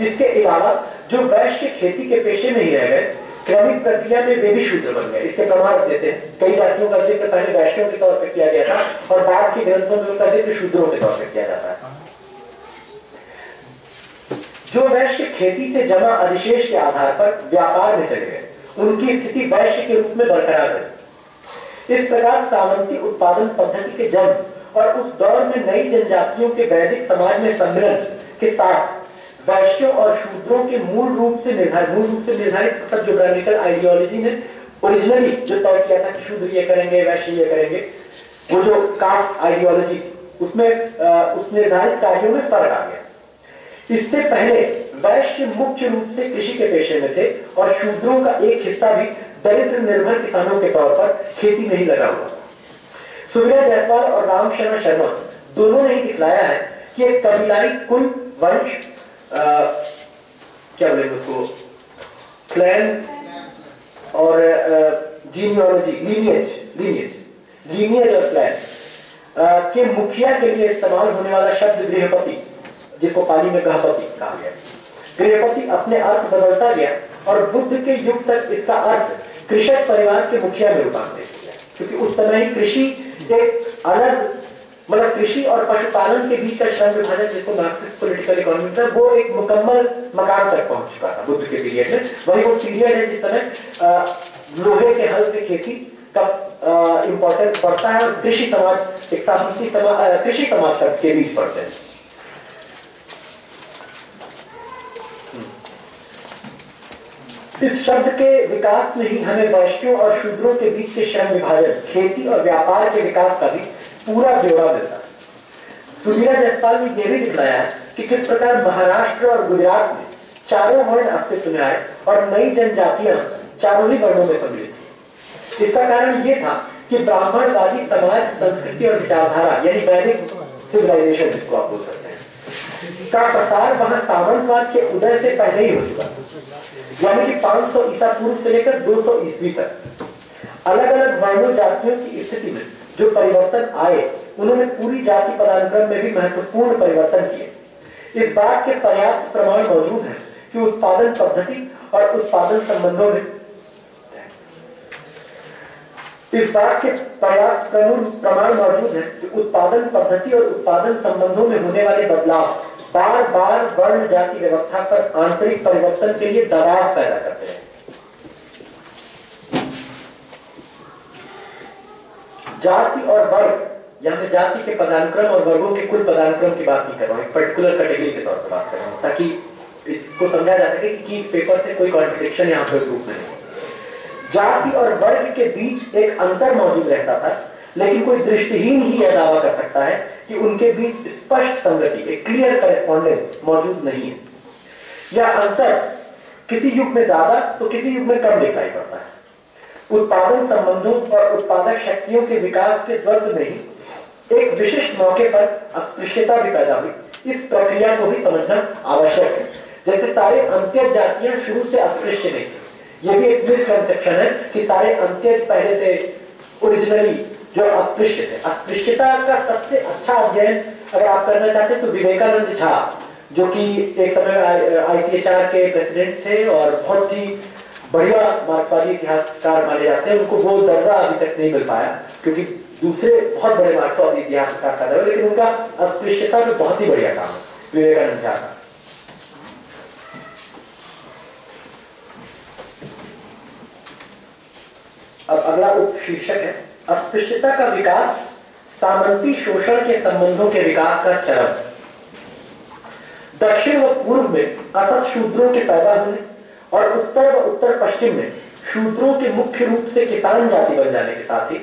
इसके अलावा जो वैश्य खेती के पेशे में ही रह गए, क्रमिक प्रक्रिया में वे भी शूद्र बन गए। इसके प्रमाण देते हैं। कई जातियों का जिक्र पहले वैश्यों के तौर पर किया गया था और बाद के ग्रंथों में उसका जिक्र शूद्रों के तौर पर किया जाता है। जो वैश्य खेती से जमा अधिशेष के आधार पर व्यापार में चले गए, उनकी स्थिति वैश्य के रूप में बरकरार रही। इस प्रकार सामंती उत्पादन पद्धति के जन्म और उस दौर में नई जनजातियों के वैदिक समाज में सम्मिलन के साथ वैश्यों और शूद्रों के मूल रूप से निर्धारित जो ब्राह्मणिकल आइडियोलॉजी ने ओरिजिनली जो तय किया था कि शूद्र ये करेंगे, वैश्य ये करेंगे, वो जो कास्ट आइडियोलॉजी उसमें उस निर्धारित कार्यों में फर्क आ गया। इससे पहले वैश्य मुख्य रूप से कृषि के पेशे में थे और शूद्रों का एक हिस्सा भी दरिद्र निर्भर किसानों के तौर पर खेती में ही लगा हुआ। सुबीरा जायसवाल और रामशरण शर्मा दोनों ने ही दिखलाया है कि एक कबीलाई कुल वंश क्या बोलेंगे उसको, क्लैन और जीनियोलॉजी, लीनियज और क्लैन के मुखिया के लिए इस्तेमाल होने वाला शब्द गृहपति, जिसको पाली में गृहपति कहा गया। गृहपति अपने अर्थ बदलता गया और बुद्ध के युग तक इसका अर्थ कृषक परिवार के मुखिया में रूपांतरित किया, क्योंकि उस समय ही कृषि एक अलग, मतलब कृषि और पशुपालन के बीच का श्रम विभाजन, जिसको मार्क्सिस्ट पॉलिटिकल इकोनॉमी था, वो एक मुकम्मल मकाम तक पहुंच चुका था बुद्ध के पीरियड में। वही वो पीरियड है जिस समय लोहे के हल से खेती का इंपॉर्टेंस बढ़ता है और कृषि समाज एक सामंती समाज, कृषि समाज के बीच बढ़ते हैं। इस शब्द के विकास में ही हमें वैश्यों और शूद्रों के बीच के श्रम विभाजन, खेती और व्यापार के विकास का भी पूरा ब्यौरा मिलता है। सुबीरा जायसवाल ने यह भी दिखलाया है कि किस प्रकार महाराष्ट्र और गुजरात में चारों वर्ण अस्तित्व में आए और नई जनजातियां चारों ही वर्णों में सम्मिलित थी। इसका कारण यह था कि ब्राह्मणवादी समाज, संस्कृति और विचारधारा, यानी वैदिक सिविलाइजेशन जिसको आप बोल सकते हैं, का प्रसार वहां सामंतवाद के उदय से पहले ही हो चुका, यानी कि 500 ईसा पूर्व से लेकर 200 ईस्वी तक। अलग अलग वर्णों जातियों की स्थिति में जो परिवर्तन आए, उन्होंने पूरी जाति पदानुक्रम में भी महत्वपूर्ण परिवर्तन किए। इस बात के पर्याप्त प्रमाण मौजूद हैं कि उत्पादन पद्धति और उत्पादन संबंधों में प्रमाण मौजूद है कि उत्पादन पद्धति और उत्पादन संबंधों में होने वाले बदलाव बार बार वर्ण जाति व्यवस्था पर आंतरिक परिवर्तन के लिए दबाव पैदा करते हैं। जाति और वर्ग, यहां मैं जाति के पदानुक्रम और वर्गों के कुल पदानुक्रम की बात नहीं कर रहा हूं, एक पर्टिकुलर कैटेगरी के तौर पर बात कर रहा हूं, ताकि इसको समझा जा सके कि पेपर से कोई कॉन्ट्रडिक्शन यहाँ पर रूप में नहीं। जाति और वर्ग के बीच एक अंतर मौजूद रहता था लेकिन कोई दृष्टिहीन ही यह दावा कर सकता है कि उनके बीच स्पष्ट संगति, एक क्लियर करेस्पॉन्डेंस मौजूद नहीं है। यह अंतर किसी युग में ज्यादा तो किसी युग में कम दिखाई पड़ता है। उत्पादन संबंधों और उत्पादक शक्तियों के विकास के द्वंद्व में ही एक विशिष्ट मौके पर अस्पृश्यता भी पैदा हुई। इस प्रक्रिया को भी समझना आवश्यक है। जैसे सारे अंत्य जातियां शुरू से अस्पृश्य नहीं थी, यह भी एक मिसकंसेप्शन है कि सारे अंत्य पहले से ओरिजिनली जो अस्पृश्य थे। अस्पृश्यता का सबसे अच्छा अध्ययन अगर आप करना चाहते हैं तो विवेकानंद झा, जो कि एक समय ICHR के प्रेसिडेंट थे और बहुत ही बढ़िया मार्क्सवादी इतिहासकार माने जाते हैं, उनको वो दर्जा अभी तक नहीं मिल पाया क्योंकि दूसरे बहुत बड़े मार्क्सवादी इतिहासकार का दर्जा, लेकिन उनका अस्पृश्यता में बहुत ही बढ़िया काम है विवेकानंद झा का। अब अगला उपशीर्षक है अस्पृश्यता का विकास, सामंती शोषण के संबंधों के विकास का चरण। दक्षिण व पूर्व में असत शूद्रों के पैदा होने और उत्तर व उत्तर पश्चिम में शूद्रों के मुख्य रूप से किसान जाति बन जाने के साथ ही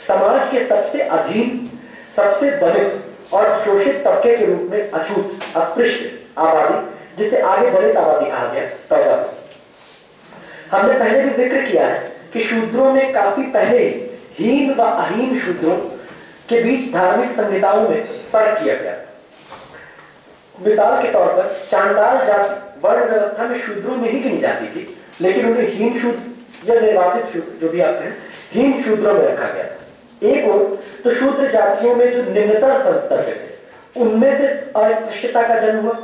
समाज के सबसे अधीन, सबसे दलित और शोषित तबके के रूप में अछूत अस्पृश्य आबादी, जिसे आगे दलित आबादी कहा गया, पैदा हुई। हमने पहले भी जिक्र किया है कि शूद्रों में काफी पहले हीन व अहीन शूद्रों के बीच धार्मिक संहिताओं में फर्क किया गया। मिसाल के तौर पर चांडाल जाति वर्ण व्यवस्था में शूद्रों में ही गिनी जाती थी, लेकिन उन्हें हीन शूद्र या निर्वासित शूद्र, जो भी आप कहें, हीन शूद्रों में रखा गया था। एक और तो शूद्र जातियों में जो निम्नतर संस्तर थे उनमें से अस्पृश्यता का जन्म हुआ,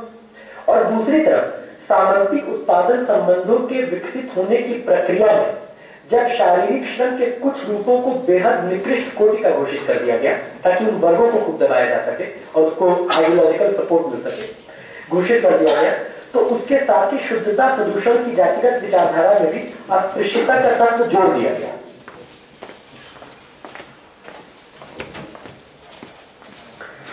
और दूसरी तरफ सामंतिक उत्पादन संबंधों के विकसित होने की प्रक्रिया में जब शारीरिक श्रम के कुछ रूपों को बेहद निकृष्ट कोटि का घोषित कर दिया गया ताकि उन वर्गों को खूब दबाया जा सके और उसको आइडियोलॉजिकल सपोर्ट मिल सके, घोषित कर दिया गया, तो उसके साथ ही शुद्धता प्रदूषण की जातिगत विचारधारा में भी अस्पृश्यता का तत्व जोड़ दिया गया।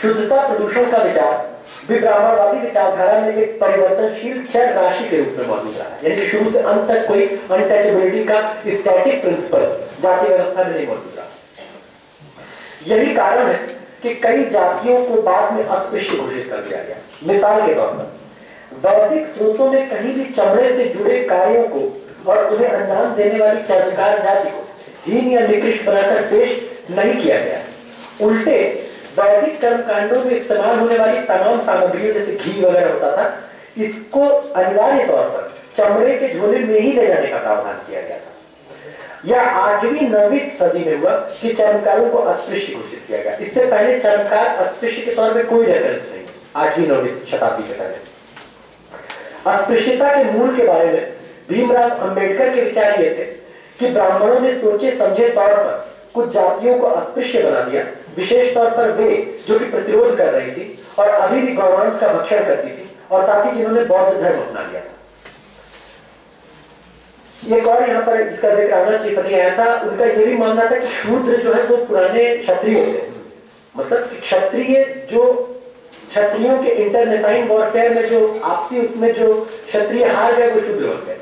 शुद्धता प्रदूषण का विचार भी ब्राह्मणवादी विचारधारा में एक परिवर्तनशील चर राशि के रूप में मौजूद रहा है, यानी कि शुरू से अंत तक कोई अनटचेबिलिटी का स्टैटिक प्रिंसिपल जाति व्यवस्था में नहीं मौजूद रहा। यही कारण है कि कई जातियों को बाद में अस्पृश्य घोषित कर दिया गया। मिसाल के तौर पर वैदिक स्रोतों में कहीं भी चमड़े से जुड़े कार्यों को और उन्हें अंजाम देने वाली चर्मकार जाति को हीन या निकृष्ट बनाकर पेश नहीं किया गया। उल्टे वैदिक कर्मकांडों में इस्तेमाल होने वाली तमाम सामग्रियों जैसे घी वगैरह होता था, इसको अनिवार्य तौर पर चमड़े के झोले में ही ले जाने का प्रावधान किया गया था। यह 8वीं 9वीं सदी में हुआ कि चर्मकारों को अस्पृश्य घोषित किया गया। इससे पहले चर्मकार अस्पृश्य के तौर पर कोई रेफरेंस नहीं, 8वीं 9वीं शताब्दी से पहले। अस्पृश्यता के मूल के बारे में भीमराव अंबेडकर के विचार ये थे कि ब्राह्मणों ने सोचे समझे तौर पर कुछ जातियों को अस्पृश्य बना दिया, विशेष तौर पर वे जो कि प्रतिरोध कर रही थी और अभी भी गौरवांश का भक्षण करती थी, और साथ ही जिन्होंने बौद्ध धर्म अपना लिया था। एक और यहाँ पर इसका जिक्र आना चाहिए, पता आया था, उनका यह भी मानना था कि शूद्र जो है वो पुराने क्षत्रिय थे, मतलब क्षत्रिय जो क्षत्रियों के इंटरनेसाइन वॉरफेयर में जो आपसी उसमें जो क्षत्रिय हार गए वो शूद्र हो गए।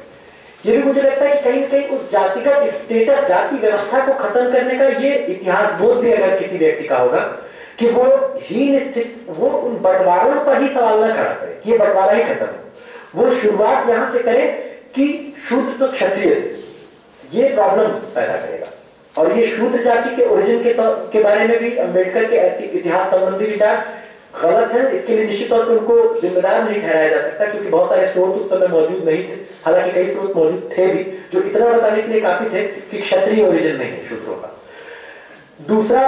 ये भी मुझे लगता है कि कहीं कहीं उस जातिगत स्टेटस, जाति व्यवस्था को खत्म करने का ये इतिहास बोध भी अगर किसी व्यक्ति का होगा कि वो हीन स्थित, वो उन बंटवारों पर ही सवाल न खड़ा करे कि ये बंटवारा ही खत्म हो। वो शुरुआत यहां से करे कि शूद्र तो क्षत्रिय, ये प्रॉब्लम पैदा करेगा। और ये शूद्र जाति के ओरिजिन के बारे में भी अंबेडकर के इतिहास संबंधी विचार गलत है। इसके लिए निश्चित तौर पर उनको जिम्मेदार नहीं ठहराया जा सकता क्योंकि बहुत सारे स्रोत उस समय मौजूद नहीं थे, हालांकि कई स्रोत मौजूद थे भी जो इतना बताने के लिए काफी थे कि क्षत्रिय ओरिजिन नहीं है शूद्रों का। दूसरा,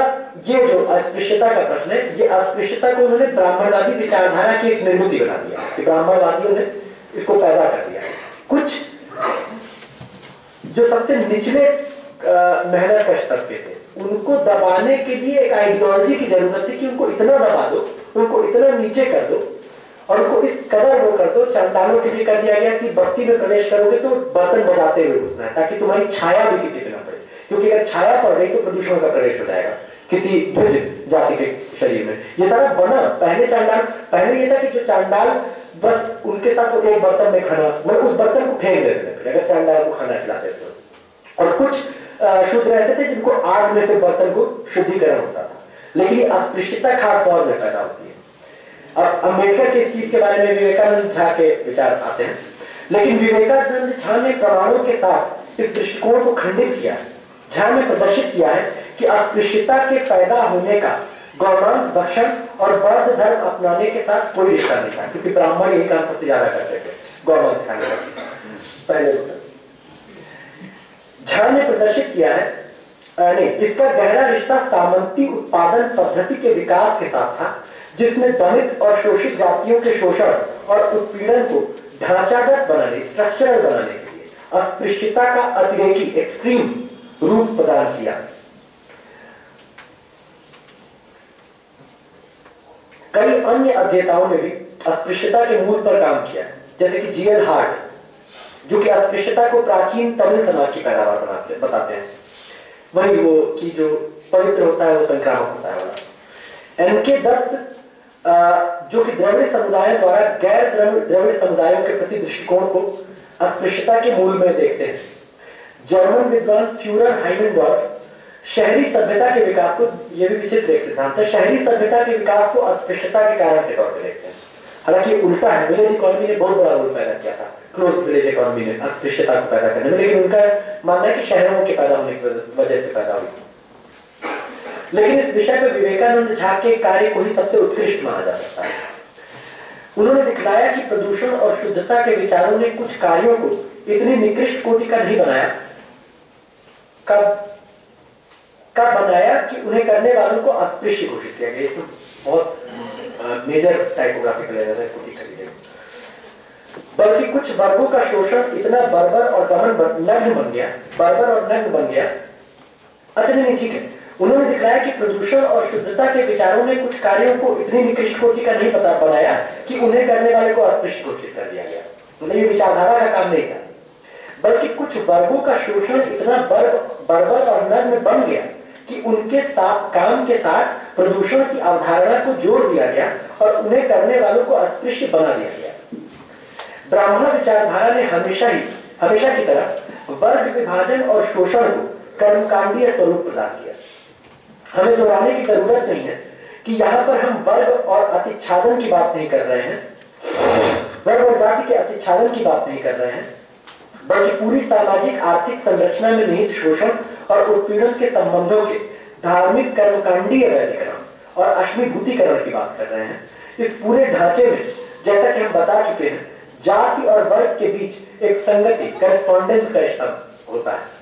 ये जो अस्पृश्यता का प्रश्न है, ये अस्पृश्यता को उन्होंने ब्राह्मणवादी विचारधारा की एक निर्मिति बना दिया कि ब्राह्मणवादियों ने इसको पैदा कर दिया। कुछ जो सबसे निचले मेहनत कश तबके थे उनको दबाने के लिए एक आइडियोलॉजी की जरूरत थी कि उनको इतना दबा दो, उनको इतना नीचे कर दो और उनको इस कदर वो कर दो। चांडालों के लिए कर दिया गया कि बस्ती में प्रवेश करोगे तो बर्तन बजाते हुए घुसना है ताकि तुम्हारी छाया भी किसी पे ना पड़े, क्योंकि अगर छाया पड़ गई तो प्रदूषण का प्रवेश हो जाएगा किसी द्विज जाति के शरीर में। ये सारा बना पहले चांडाल, पहले ये था कि जो चांडाल बस उनके साथ एक बर्तन में खाना, मतलब उस बर्तन को फेंक देते थे अगर चांडाल को खाना खिलाते थे। और कुछ शूद्र ऐसे थे जिनको आग में फिर बर्तन को शुद्धिकरण होता था, लेकिन ये अस्पृश्यता खास दौर में पैदा होती है। अब अम्बेडकर के इस चीज के बारे में विवेकानंद झा के विचार आते हैं, लेकिन विवेकानंद झा ने प्रमाणों के साथ इस दृष्टिकोण को खंडित किया है। झा ने प्रदर्शित किया है कि अस्पृश्यता के पैदा होने का गौमांस भक्षण और बौद्ध धर्म अपनाने के साथ कोई रिश्ता नहीं था, क्योंकि ब्राह्मण यही काम सबसे ज्यादा करते थे, गौमांस खाने का। पहले झा ने प्रदर्शित किया है नहीं, इसका गहरा रिश्ता सामंती उत्पादन पद्धति के विकास के साथ था, जिसमें दलित और शोषित जातियों के शोषण और उत्पीड़न को ढांचागत बनाने, स्ट्रक्चरल बनाने के लिए अस्पृश्यता का अतिरेकी एक्सट्रीम रूप प्रदान किया। कई अन्य अध्येताओं ने भी अस्पृश्यता के मूल पर काम किया, जैसे कि जीएल हार्ट, जो कि अस्पृश्यता को प्राचीन तमिल समाज की पैदावार बताते हैं। वही वो कि जो पवित्र होता है वो संक्रामक होता है वाला। एनके दत्त जो कि द्रविड़ समुदायों द्वारा गैर द्रविड़ समुदायों के प्रति दृष्टिकोण को अस्पृश्यता के मूल में देखते हैं। जर्मन विद्वान फ्यूरर हाइमेंडोर्फ शहरी सभ्यता के विकास को, यह भी विचित्र एक सिद्धांत है, शहरी सभ्यता के विकास को अस्पृश्यता के कारण के तौर पर देखते हैं। हालांकि उल्टा है, विलेज इकोनॉमी ने बहुत बड़ा रोल पैदा किया था, क्लोज विलेज इकोनॉमी ने अस्पृश्यता को पैदा करने में, लेकिन उनका मानना है कि शहरों के पैदा होने की वजह से पैदा हुई। लेकिन इस विषय पर विवेकानंद झा के कार्य को ही सबसे उत्कृष्ट माना जा सकता है। उन्होंने दिखलाया कि प्रदूषण और शुद्धता के विचारों ने कुछ कार्यों को इतनी निकृष्ट कोटि का नहीं बनाया, कब बनाया कि उन्हें करने वालों को अस्पृश्य घोषित किया गया। बहुत मेजर टाइपोग्राफिकल एरर है, बल्कि कुछ वर्गों का शोषण इतना बर्बर और नग्न बन गया। अच्छा नहीं, ठीक है। उन्होंने दिखाया कि प्रदूषण और शुद्धता के विचारों ने कुछ कार्यों को इतनी निकृष्ट कोटि का नहीं बनाया कि उन्हें करने वाले को अस्पृश्य घोषित कर दिया गया। मतलब ये विचारधारा का काम नहीं था, बल्कि कुछ वर्गों का शोषण इतना बर्बर और नग्न बन गया कि उनके साथ काम के साथ प्रदूषण की अवधारणा को जोड़ दिया गया और उन्हें करने वालों को अस्पृश्य बना दिया गया। ब्राह्मण विचारधारा ने हमेशा की तरह वर्ग विभाजन और शोषण को कर्मकांडीय स्वरूप प्रदान किया। हमें दोहराने की जरूरत नहीं है कि यहाँ पर हम वर्ग और अतिच्छादन की बात नहीं कर रहे हैं, वर्ग और जाति के अतिच्छादन की बात नहीं कर रहे हैं, बल्कि पूरी सामाजिक आर्थिक संरचना में निहित शोषण और उत्पीड़न के संबंधों के धार्मिक कर्मकांडीय वैधीकरण और अश्मीभूतिकरण की बात कर रहे हैं। इस पूरे ढांचे में, जैसा कि हम बता चुके हैं, जाति और वर्ग के बीच एक संगति, करेस्पॉन्डेंस का रिश्ता होता है।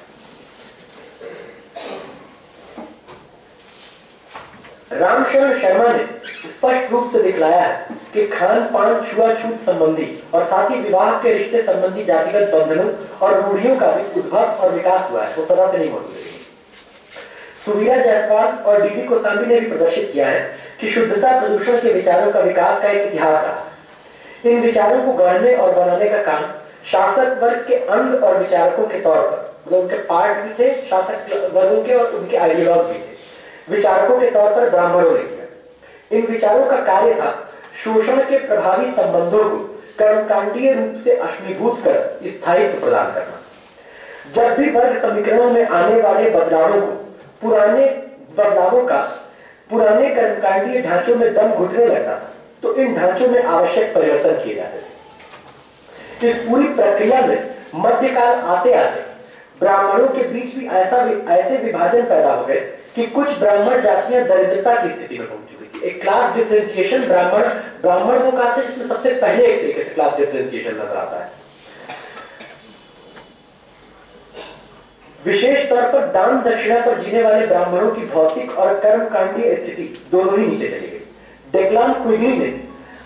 रामशरण शर्मा ने स्पष्ट रूप से दिखलाया है कि खान पान, छुआछूत संबंधी और साथ ही विवाह के रिश्ते संबंधी जातिगत बंधनों और रूढ़ियों का भी उद्भव और विकास हुआ है, वो सदा से नहीं मौजूद है। सुवीरा जायसवाल और डीडी कोसांबी ने भी प्रदर्शित किया है कि शुद्धता प्रदूषण के विचारों का विकास का एक इतिहास रहा। इन विचारों को गढ़ने और बनाने का काम शासक वर्ग के अंग और विचारकों के तौर पर, मतलब उनके पार्ट भी थे शासक वर्गों के और उनके आइडियोलॉग भी थे, विचारकों के तौर पर ब्राह्मणों ने किया। इन विचारों का कार्य था शोषण के प्रभावी संबंधों को कर्मकांडीय रूप से अश्मीभूत कर स्थायित्व प्रदान करना। जब भी वर्ग समीकरणों में आने वाले बदलावों को पुराने कर्मकांडीय ढांचों में दम घुटने लगता था, तो इन ढांचों में आवश्यक परिवर्तन किए जाते थे। इस पूरी प्रक्रिया में मध्यकाल आते आते ब्राह्मणों के बीच भी ऐसे विभाजन पैदा हो गए कि कुछ ब्राह्मण जातियां दरिद्रता की स्थिति में पहुंच चुकी थी। एक क्लास डिफरेंशिएशन ब्राह्मण वो कास्ट है जिसमें सबसे पहले एक तरीके से क्लास डिफरेंशिएशन नजर आता है। विशेष तौर पर दान दक्षिणा पर जीने वाले ब्राह्मणों की भौतिक और कर्मकांडीय स्थिति दोनों ही नीचे चली गई। डेक्लान क्विगली ने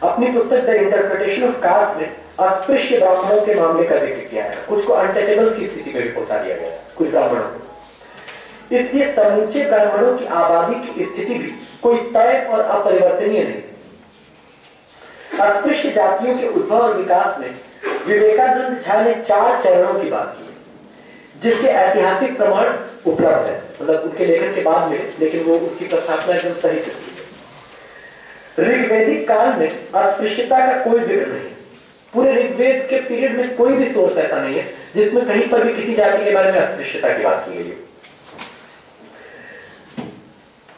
अपनी पुस्तक द इंटरप्रिटेशन ऑफ कास्ट में अस्पृश्य ब्राह्मणों के मामले का जिक्र किया है। कुछ को अनटचेबल्स की स्थिति में भी पहुंचा दिया गया, कुछ ब्राह्मणों को। इसलिए समूचे ब्राह्मणों की आबादी की स्थिति भी कोई तय और अपरिवर्तनीय नहीं। अस्पृश्य जातियों के उद्भव और विकास में विवेकानंद झा ने 4 चरणों की बात की, जिसके ऐतिहासिक प्रमाण उपलब्ध है, मतलब उनके लेखन के बाद में, लेकिन वो उसकी प्रस्थापना एकदम सही से की है। ऋग्वेदिक काल में अस्पृश्यता का कोई जिक्र नहीं। पूरे ऋग्वेद के पीरियड में कोई भी सोर्स ऐसा नहीं है जिसमें कहीं पर भी किसी जाति के बारे में अस्पृश्यता की बात की गई है।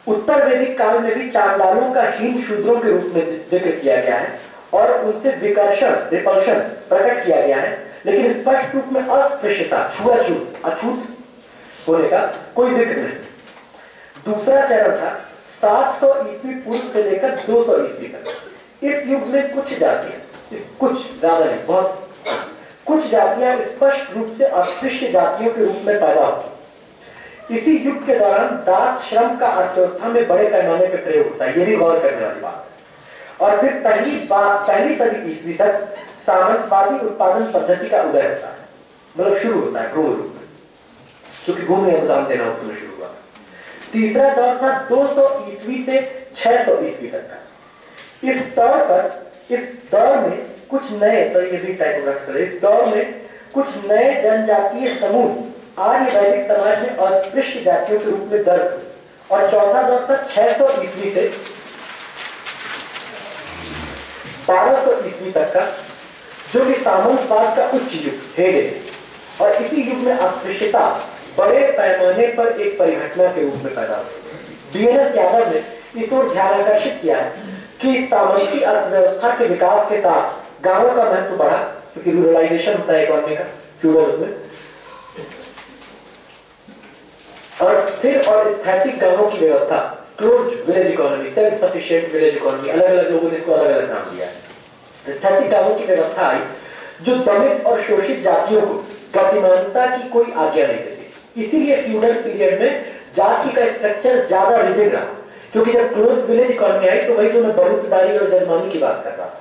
उत्तर वैदिक काल में भी चांडालों का हीन शूद्रों के रूप में जिक्र किया गया है और उनसे विकर्षण रिपल्शन प्रकट किया गया है, लेकिन स्पष्ट रूप में अस्पृश्यता छुआछूत अछूत होने का कोई जिक्र नहीं। दूसरा चरण था 700 ईस्वी पूर्व से लेकर 200 ईस्वी तक। इस युग में कुछ जातियां, कुछ ज्यादा नहीं, बहुत कुछ जातियां स्पष्ट रूप से अस्पृश्य जातियों के रूप में पैदा होती। इसी युग के दौरान दास श्रम का अर्थव्यवस्था में बड़े पैमाने पर प्रयोग होता है, यह भी गौर करने वाली बात है। और फिर पहली सदी ईस्वी तक सामंतवादी उत्पादन पद्धति का उदय होता है, मतलब शुरू होता है क्रूर रूप में, क्योंकि भूमि अनुदान देना उसमें शुरू हुआ। तीसरा दौर था 200 ईस्वी से 600 ईस्वी तक का। इस दौर में कुछ नए इस दौर में कुछ नए जनजातीय समूह आर्य वैदिक समाज में अस्पृश्य जातियों के रूप में दर्ज हुए। और चौथा दौर था 600 ईस्वी से 1200 ईस्वी तक का, जो कि सामंतवाद का उच्च युग है। और इसी युग में अस्पृश्यता बड़े पैमाने पर एक परिघटना के रूप में पैदा हुई। बीएनएस यादव ने इस ओर ध्यान आकर्षित किया है कि सामंती अर्थव्यवस्था के विकास के साथ गांवों का महत्व बढ़ा, क्योंकि रूरलाइजेशन होता है इकोनॉमी का, फ्यूडल उसमें, और स्थिर और स्थैतिक गांवों की व्यवस्था, closed village economy, self sufficient village economy, अलग अलग लोगों ने इसको अलग अलग नाम दिया है। स्थैतिक गांवों की व्यवस्था आई जो दमित और शोषित जातियों को गतिमानता की कोई आज्ञा नहीं देती। इसीलिए फ्यूडल पीरियड में जाति का स्ट्रक्चर ज्यादा रिजिड रहा, क्योंकि जब क्लोज विलेज इकोनॉमी आई तो वही जो मैं बहुतदारी और जजमानी की बात कर रहा था,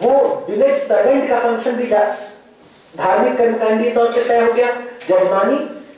वो विलेज सर्वेंट का फंक्शन भी धार्मिक कर्मकांडीय तौर पर तय हो गया, जजमानी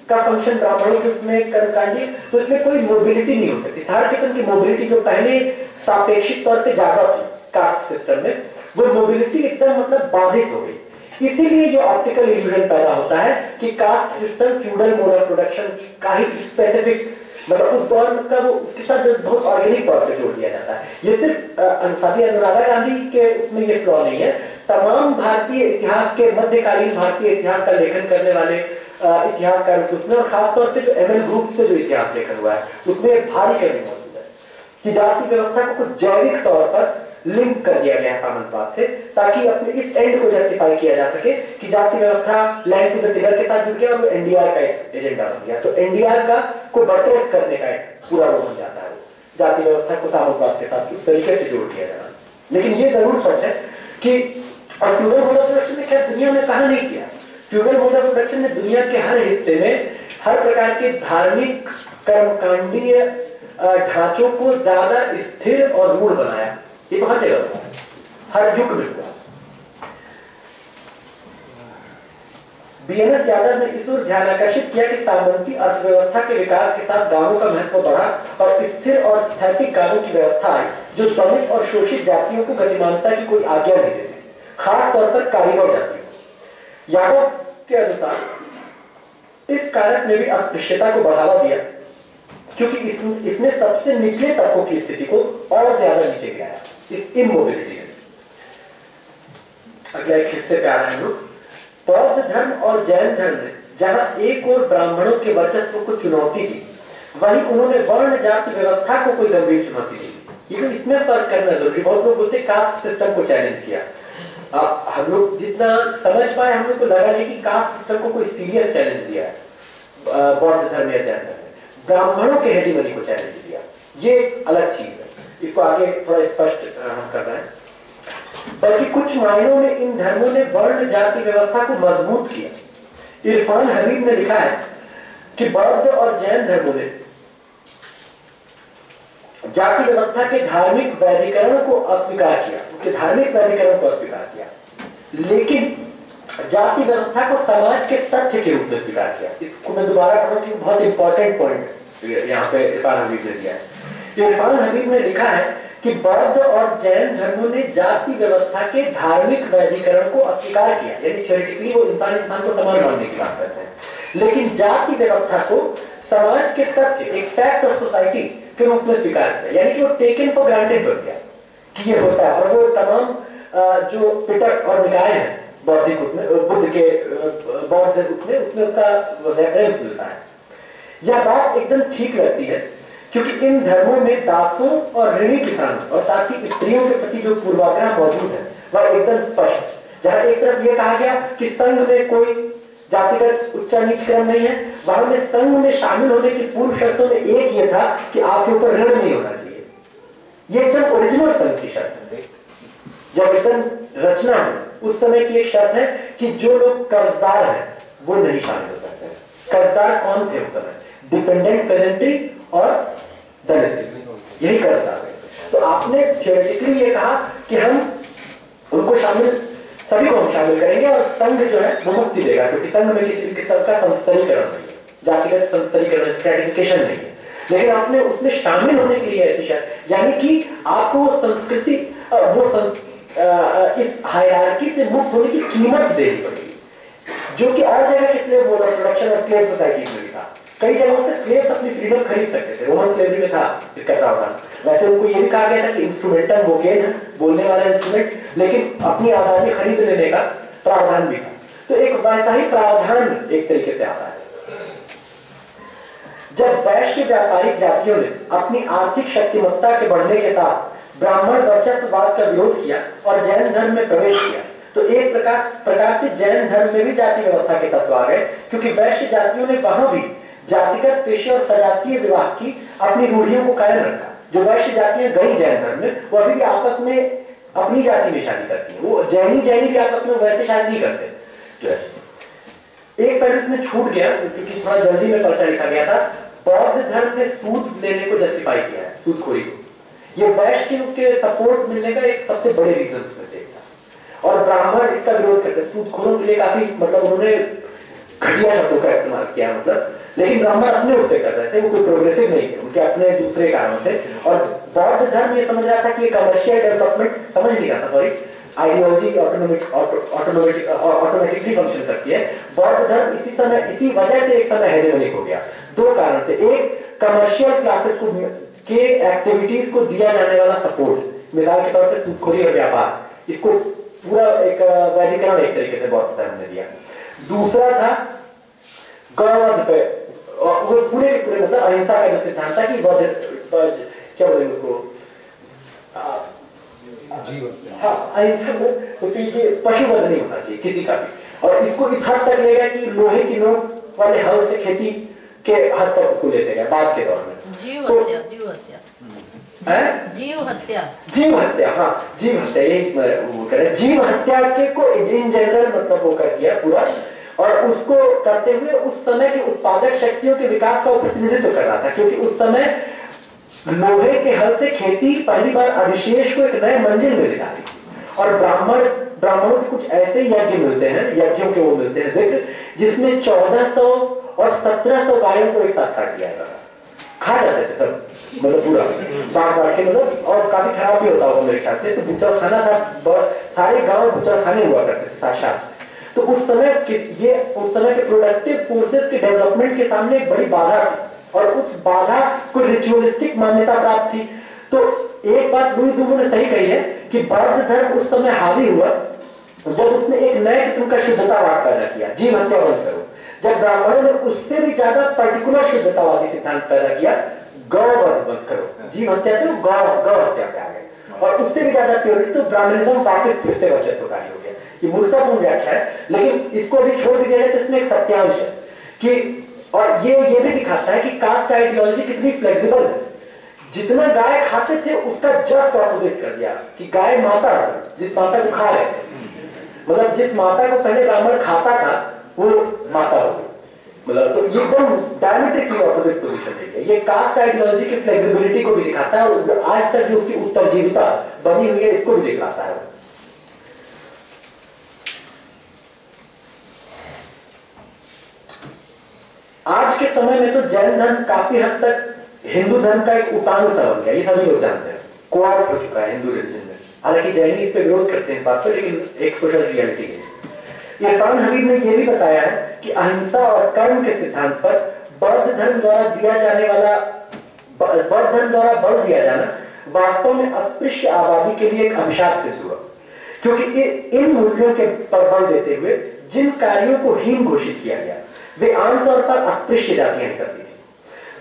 का फंक्शन ब्राह्मणों के उसमें कर्मकांडीय, तो इसमें कोई मोबिलिटी नहीं हो सकती। हर किस्म की मोबिलिटी जो पहले सापेक्षिक तौर पर ज्यादा थी कास्ट सिस्टम में, वो मोबिलिटी एकदम मतलब बाधित हो गई। इसीलिए जो ऑप्टिकल इल्यूजन पैदा होता है कि caste system feudal mode of production का ही स्पेसिफिक, मतलब उस दौर का वो उसके साथ जो बहुत ऑर्गेनिक तौर पे जोड़ दिया जाता है। ये सिर्फ अनुसादी अनुराधा गांधी के उसमें ये फ्लॉ नहीं है, तमाम भारतीय इतिहास के मध्यकालीन भारतीय इतिहास का लेखन करने वाले इतिहासकार उसमें, और खासतौर पे जो एमएल ग्रुप से जो इतिहास लेखन हुआ है उसमें भारी कमी मौजूद है कि जाति व्यवस्था को कुछ जैविक तौर पर लिंक कर दिया गया सामंतवाद से, ताकि अपने इस एंड को जस्टिफाई किया जा सके कि जाति व्यवस्था लैंड टू द टिगर के साथ जुड़ गया और एनडीआर का एजेंडा बन गया। तो एनडीआर का को बटरेस करने का पूरा वो बन जाता है, जाति व्यवस्था को सामंतवाद के साथ उस तरीके से जोड़ दिया जाना। लेकिन ये जरूर सच है कि और फ्यूडल मोड ऑफ प्रोडक्शन ने खैर दुनिया में कहा नहीं किया। फ्यूडल मोड ऑफ प्रोडक्शन ने दुनिया के हर हिस्से में हर प्रकार के धार्मिक कर्मकांडीय ढांचों को ज्यादा स्थिर और रूढ़ बनाया। ये तो हर जगह हुआ, हर युग में हुआ। बीएनएस यादव ने इस ओर ध्यान आकर्षित किया कि सामंती अर्थव्यवस्था के विकास के साथ गांवों का महत्व बढ़ा और स्थिर और स्थैतिक गांवों की व्यवस्था आई जो दलित और शोषित जातियों को गतिमानता की कोई आज्ञा नहीं देती, खास तौर पर कारीगर जातियों। यादव के अनुसार इस कारक ने भी अस्पृश्यता को बढ़ावा दिया, क्योंकि इसने सबसे निचले तबकों की स्थिति को और ज्यादा नीचे गिराया इस इमोबिलिटी में। अगला एक हिस्से पे आ रहे हैं लोग। बौद्ध धर्म और जैन धर्म ने जहां एक और ब्राह्मणों के वर्चस्व को चुनौती दी, वहीं उन्होंने वर्ण जाति व्यवस्था को कोई गंभीर चुनौती दी। लेकिन इसमें फर्क करना जरूरी। बहुत लोग बोलते कास्ट सिस्टम को चैलेंज किया। हम लोग जितना समझ पाए, हम लोग को लगा नहीं कि कास्ट सिस्टम को कोई सीरियस चैलेंज दिया है बौद्ध धर्म या जैन धर्म ने। ब्राह्मणों के हेजीमनी को चैलेंज दिया, ये अलग चीज है, इसको आगे थोड़ा स्पष्ट हम कर रहे हैं। बल्कि कुछ मायनों में इन धर्मों ने वर्ण जाति व्यवस्था को मजबूत किया। इरफान हबीब ने लिखा है कि बौद्ध और जैन धर्मों ने जाति व्यवस्था के धार्मिक वैधिकरण को अस्वीकार किया, उसके धार्मिक वैधिकरण को अस्वीकार किया, लेकिन जाति व्यवस्था को समाज के तथ्य के रूप में स्वीकार किया। इसको मैं दोबारा पढ़ूं कि बहुत इंपॉर्टेंट पॉइंट यहाँ पे इरफान हबीब ने दिया है। इरफान हबीब ने लिखा है कि बौद्ध और जैन धर्मों ने जाति व्यवस्था के धार्मिक वैधिकरण को अस्वीकार किया, यानी थ्योरेटिकली वो इंसान को समान मानने की बात करते हैं, लेकिन जाति व्यवस्था को समाज के तथ्य, एक फैक्ट ऑफ सोसाइटी के रूप में स्वीकार किया, यानी कि वो टेकन फॉर ग्रांटेड बन गया कि ये होता है। और वो तमाम जो पिटक और निकाय है बौद्धिक, उसमें बुद्ध के बौद्ध उसमें उसका रेफरेंस मिलता है। यह बात एकदम ठीक लगती है क्योंकि इन धर्मों में दासों और ऋणी किसानों और साथ ही स्त्रियों के प्रति जो पूर्वाग्रह मौजूद है वह एकदम स्पष्ट। जहां एक तरफ यह कहा गया कि संघ में कोई जातिगत उच्च नीच क्रम नहीं है, वहां में संघ में शामिल होने की पूर्व शर्तों में एक यह था कि आपके ऊपर ऋण नहीं होना चाहिए। ये एकदम ओरिजिनल संघ की शर्त है। जब एकदम रचना है उस समय की एक शर्त है कि जो लोग कर्जदार हैं वो नहीं शामिल हो सकते हैं। कर्जदार कौन थे उस समय? डिपेंडेंट पेरेंट्री और दलित, यही कर्जदार है। तो आपने थियोरेटिकली ये कहा कि हम उनको शामिल, सभी को हम शामिल करेंगे और संघ जो है वो मुक्ति देगा, क्योंकि संघ में किसी भी किस्म का संस्तरीकरण नहीं है, जातिगत संस्तरीकरण, स्ट्रेटिफिकेशन नहीं है। लेकिन आपने उसमें शामिल होने के लिए ऐसी शर्त, यानी कि आपको वो संस्कृति इस हायरार्की से मुक्त होने की कीमत देनी पड़ेगी, जो कि और जगह के स्लेव बोला प्रोडक्शन और स्लेव सोसाइटी में भी था। कई जगहों पे स्लेव्स अपनी फ्रीडम खरीद सकते थे, रोमन स्लेवरी में था इसका प्रावधान। वैसे उनको ये भी कहा गया था कि इंस्ट्रूमेंटल वोकेन है, बोलने वाला इंस्ट्रूमेंट, लेकिन अपनी आजादी खरीद लेने का प्रावधान भी था। तो एक वैसा ही प्रावधान एक तरीके से आता है। जब वैश्य व्यापारिक जातियों ने अपनी आर्थिक शक्तिमत्ता के बढ़ने के साथ ब्राह्मण वर्चस्ववाद का विरोध किया और जैन धर्म में प्रवेश किया, तो एक प्रकार से जैन धर्म में भी जाति व्यवस्था के तत्व आ गए, क्योंकि वैश्य जातियों ने वहां भी जातिगत पेशे और सजातीय विवाह की अपनी रूढ़ियों को कायम रखा। जो वैश्य जातियां गई जैन धर्म में, वो अभी भी आपस में अपनी जाति में शादी करती हैं। वो जैनी भी आपस में वैसे शादी नहीं करते। एक पहलू इसमें छूट गया क्योंकि थोड़ा जल्दी में पर्चा लिखा गया था। बौद्ध धर्म ने सूद लेने को जस्टिफाई किया है, सूदखोरी को। ये वैश्य के सपोर्ट मिलने का एक सबसे बड़े रीजन में से था, और ब्राह्मण इसका विरोध करते। सूदखोरों के लिए काफी मतलब उन्होंने घटिया शब्दों का इस्तेमाल किया, मतलब, लेकिन ब्राह्मण अपने उससे कर रहे थे, वो कोई प्रोग्रेसिव नहीं थे, उनके अपने दूसरे कारण थे। और बौद्ध धर्म ये समझ रहा था कि कमर्शियल डेवलपमेंट समझ नहीं रहा था, सॉरी, आइडियोलॉजी ऑटोमेटिकली फंक्शन करती है। बौद्ध धर्म इसी वजह से एक समय हेजेमोनिक हो गया। दो कारण थे। एक, कमर्शियल क्लासेस को के एक्टिविटीज को दिया जाने वाला सपोर्ट, मिसाल के तौर पर सूदखोरी और व्यापार, इसको पूरा एक वैजीकरण एक तरीके से बौद्ध धर्म ने दिया। दूसरा था गौवध पे, वो पूरे के पूरे मतलब अहिंसा का जो सिद्धांत था कि क्या बोलेंगे उसको, हाँ, अहिंसा पशुवध नहीं होना चाहिए किसी का भी। और इसको इस हद तक ले गया कि लोहे की नोक वाले हल से खेती के हद तक उसको लेते गए बाद के दौर में। जीव हत्या, हाँ, जीव हत्या, यही वो करे, जीव हत्या के को इन जनरल मतलब वो कर दिया पूरा, और उसको करते हुए उस समय की उत्पादक शक्तियों के विकास का प्रतिनिधित्व कर रहा था, क्योंकि उस समय लोहे के हल से खेती पहली बार अधिशेष को एक नए मंजिल में ले जा रही थी। और ब्राह्मणों के कुछ ऐसे यज्ञ मिलते हैं, यज्ञों के वो मिलते हैं जिक्र, जिसमें 1400 और 1700 गायों को एक साथ काट दिया जाता, खा जाते थे सब, मतलब पूरा बांट के, मतलब, और काफी खराब भी होता होगा मेरे ख्याल से। तो बुचड़ खाना था, सारे गांव बुचड़ खाने हुआ करते थे साक्षात। तो उस समय के प्रोडक्टिव फोर्सेस के डेवलपमेंट के सामने एक बड़ी बाधा थी, और उस बाधा को रिचुअलिस्टिक मान्यता प्राप्त थी। तो एक बात लुई दुबो ने सही कही है कि बौद्ध धर्म उस समय हावी हुआ जब उसने एक नए किस्म का शुद्धतावाद पैदा किया, जीव हत्या बंद करो। जब ब्राह्मणों ने उससे भी ज्यादा पर्टिकुलर शुद्धतावादी सिद्धांत पैदा किया, गौवध बंद करो, जीव हत्या से गौ हत्या पे आ गए, और उससे भी ज्यादा प्योरिटी, तो ब्राह्मणिज्म वापस फिर से वर्चस्वकारी हो गया। ये मूर्खतापूर्ण व्याख्या है, लेकिन इसको अभी छोड़ दिया जाए तो इसमें एक सत्यांश है कि, और ये भी दिखाता है कि कास्ट आइडियोलॉजी कितनी फ्लेक्सिबल है। जितना गाय खाते थे उसका जस्ट ऑपोजिट कर दिया कि गाय माता, जिस माता को खा रहे थे, मतलब जिस माता को पहले ब्राह्मण खाता था वो माता हो गई, मतलब, तो ये एकदम डायमेट्रिकली ऑपोजिट पोजीशन है। ये कास्ट आइडियोलॉजी की फ्लेक्सिबिलिटी को भी दिखाता है, और आज तक जो उसकी उत्तरजीविता बनी हुई है इसको भी दिखाता है। आज के समय में तो जैन धर्म काफी हद तक हिंदू धर्म का एक उपांग सा बन गया, ये सभी लोग जानते हैं, कोऑप्ट हो चुका है हिंदू रिलीजन में। हालांकि जैनी इस पे विरोध करते हैं बात पर, लेकिन एक सोशल रियलिटी है। इरफान हबीब ने यह भी बताया है कि अहिंसा और कर्म के सिद्धांत पर बौद्ध धर्म द्वारा बल दिया जाना वास्तव में अस्पृश्य आबादी के लिए एक अभिशाप सिद्ध हुआ, क्योंकि इन मूल्यों के पर बल देते हुए जिन कार्यों को हीन घोषित किया गया वे आमतौर पर अस्पृश्य जातियां करती थी।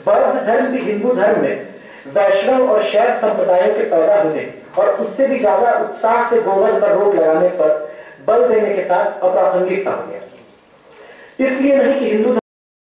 बौद्ध धर्म भी हिंदू धर्म में वैष्णव और शैव संप्रदायों के पैदा होने और उससे भी ज्यादा उत्साह से गोवध पर रोक लगाने पर बल देने के साथ अप्रासंगिक सा हो गया। इसलिए नहीं कि हिंदू